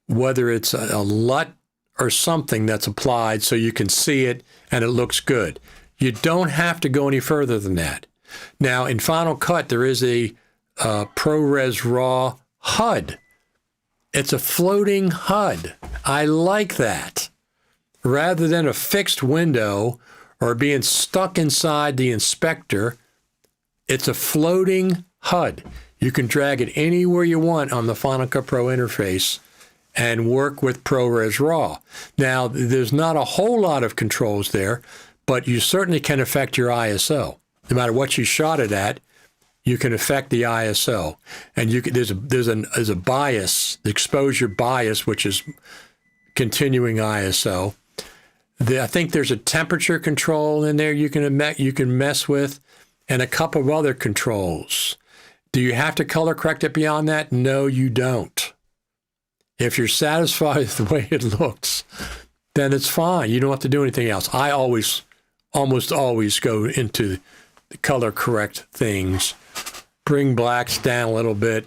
whether it's a LUT or something that's applied so you can see it and it looks good. You don't have to go any further than that. Now, in Final Cut, there is a ProRes RAW HUD. It's a floating HUD. I like that. Rather than a fixed window or being stuck inside the inspector, it's a floating HUD. You can drag it anywhere you want on the Final Cut Pro interface and work with ProRes RAW. Now, there's not a whole lot of controls there, but you certainly can affect your ISO. No matter what you shot it at, you can affect the ISO. And you can, there's a bias, the exposure bias, which is continuing ISO. I think there's a temperature control in there you can mess with, and a couple of other controls. Do you have to color correct it beyond that? No, you don't. If you're satisfied with the way it looks, then it's fine. You don't have to do anything else. I almost always go into the color correct things. Bring blacks down a little bit.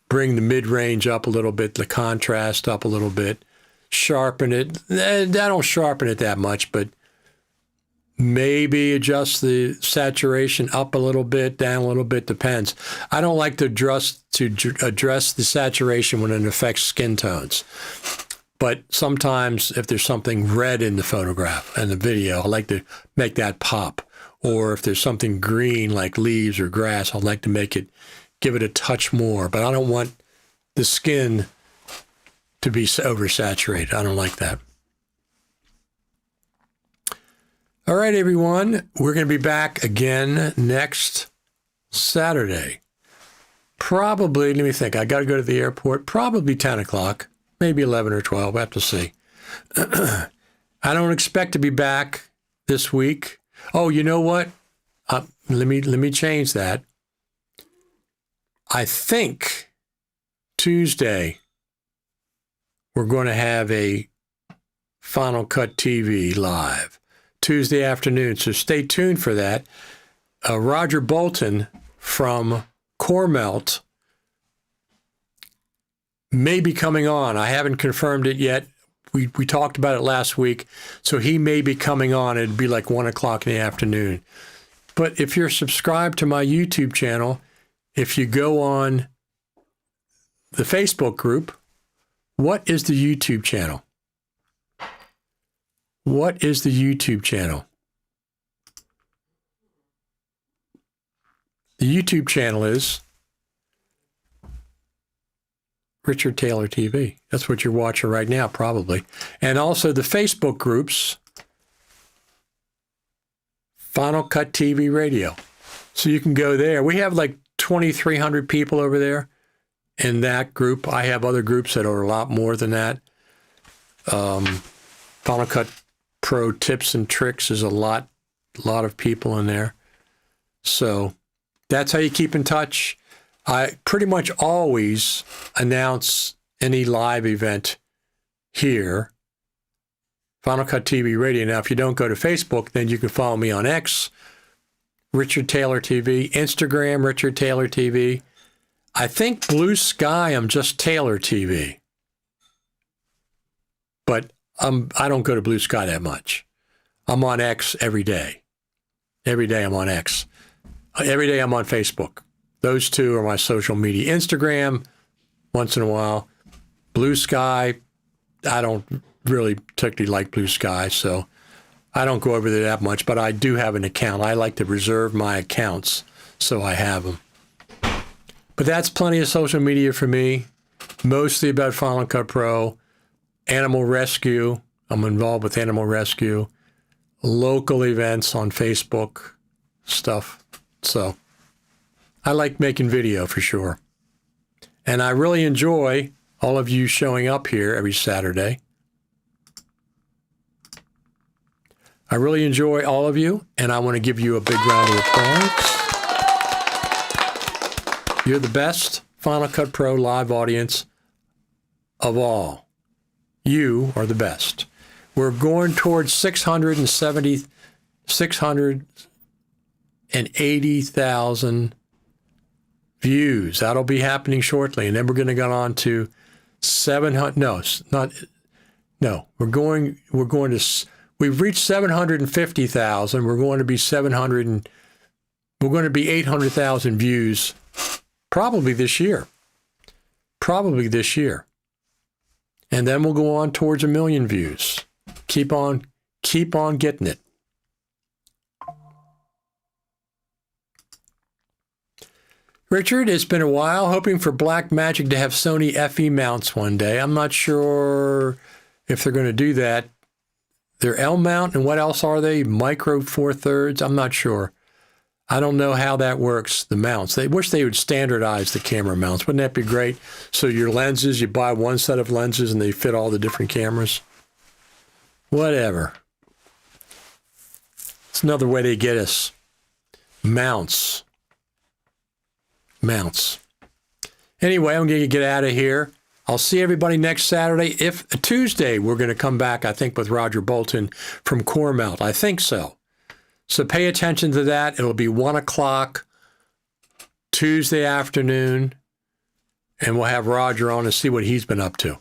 Bring the mid-range up a little bit, the contrast up a little bit. Sharpen it. I don't sharpen it that much, but maybe adjust the saturation up a little bit, down a little bit, depends. I don't like to address the saturation when it affects skin tones. But sometimes if there's something red in the photograph and the video, I like to make that pop. Or if there's something green like leaves or grass, I like to give it a touch more. But I don't want the skin to be oversaturated. I don't like that. All right, everyone, we're going to be back again next Saturday. Probably, let me think, I got to go to the airport, probably 10 o'clock, maybe 11 or 12, I have to see. I don't expect to be back this week. Oh, you know what? Let me change that. I think Tuesday we're going to have a Final Cut TV live. Tuesday afternoon, so stay tuned for that. Roger Bolton from Coremelt may be coming on. I haven't confirmed it yet. We talked about it last week, so he may be coming on. It'd be like 1 o'clock in the afternoon. But if you're subscribed to my YouTube channel, if you go on the Facebook group, what is the YouTube channel? What is the YouTube channel? The YouTube channel is Richard Taylor TV. That's what you're watching right now, probably. And also the Facebook groups, Final Cut TV Radio. So you can go there. We have like 2,300 people over there in that group. I have other groups that are a lot more than that. Final Cut Pro Tips and Tricks is a lot of people in there. So that's how you keep in touch. I pretty much always announce any live event here, Final Cut TV Radio. Now, if you don't go to Facebook, then you can follow me on X, Richard Taylor TV, Instagram, Richard Taylor TV. I think Blue Sky, I'm just Taylor TV. But I don't go to Blue Sky that much. I'm on X every day. Every day I'm on X. Every day I'm on Facebook. Those two are my social media. Instagram, once in a while. Blue Sky, I don't really particularly like Blue Sky, so I don't go over there that much, but I do have an account. I like to reserve my accounts, so I have them. But that's plenty of social media for me, mostly about Final Cut Pro, animal rescue. I'm involved with animal rescue, local events on Facebook, stuff. So I like making video for sure. And I really enjoy all of you showing up here every Saturday. I really enjoy all of you, and I want to give you a big round of applause. You're the best Final Cut Pro live audience of all. You are the best. We're going towards 680,000 views. That'll be happening shortly. And then we're going to go on to 700. We've reached 750,000. We're going to be 800,000 views probably this year. And then we'll go on towards 1 million views. Keep on getting it. Richard, it's been a while, hoping for Blackmagic to have Sony FE mounts one day. I'm not sure if they're going to do that. They're L mount, and what else are they? Micro 4/3? I'm not sure. I don't know how that works, the mounts. They wish they would standardize the camera mounts. Wouldn't that be great? So your lenses, you buy one set of lenses and they fit all the different cameras. Whatever. It's another way they get us. Mounts. Anyway, I'm going to get out of here. I'll see everybody next Saturday. If Tuesday, we're going to come back, I think, with Roger Bolton from Core Melt. I think so. So pay attention to that. It'll be 1 o'clock Tuesday afternoon, and we'll have Roger on to see what he's been up to.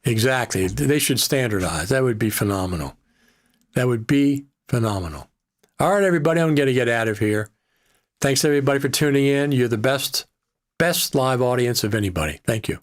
Exactly. They should standardize. That would be phenomenal. All right, everybody, I'm going to get out of here. Thanks, everybody, for tuning in. You're the best live audience of anybody. Thank you.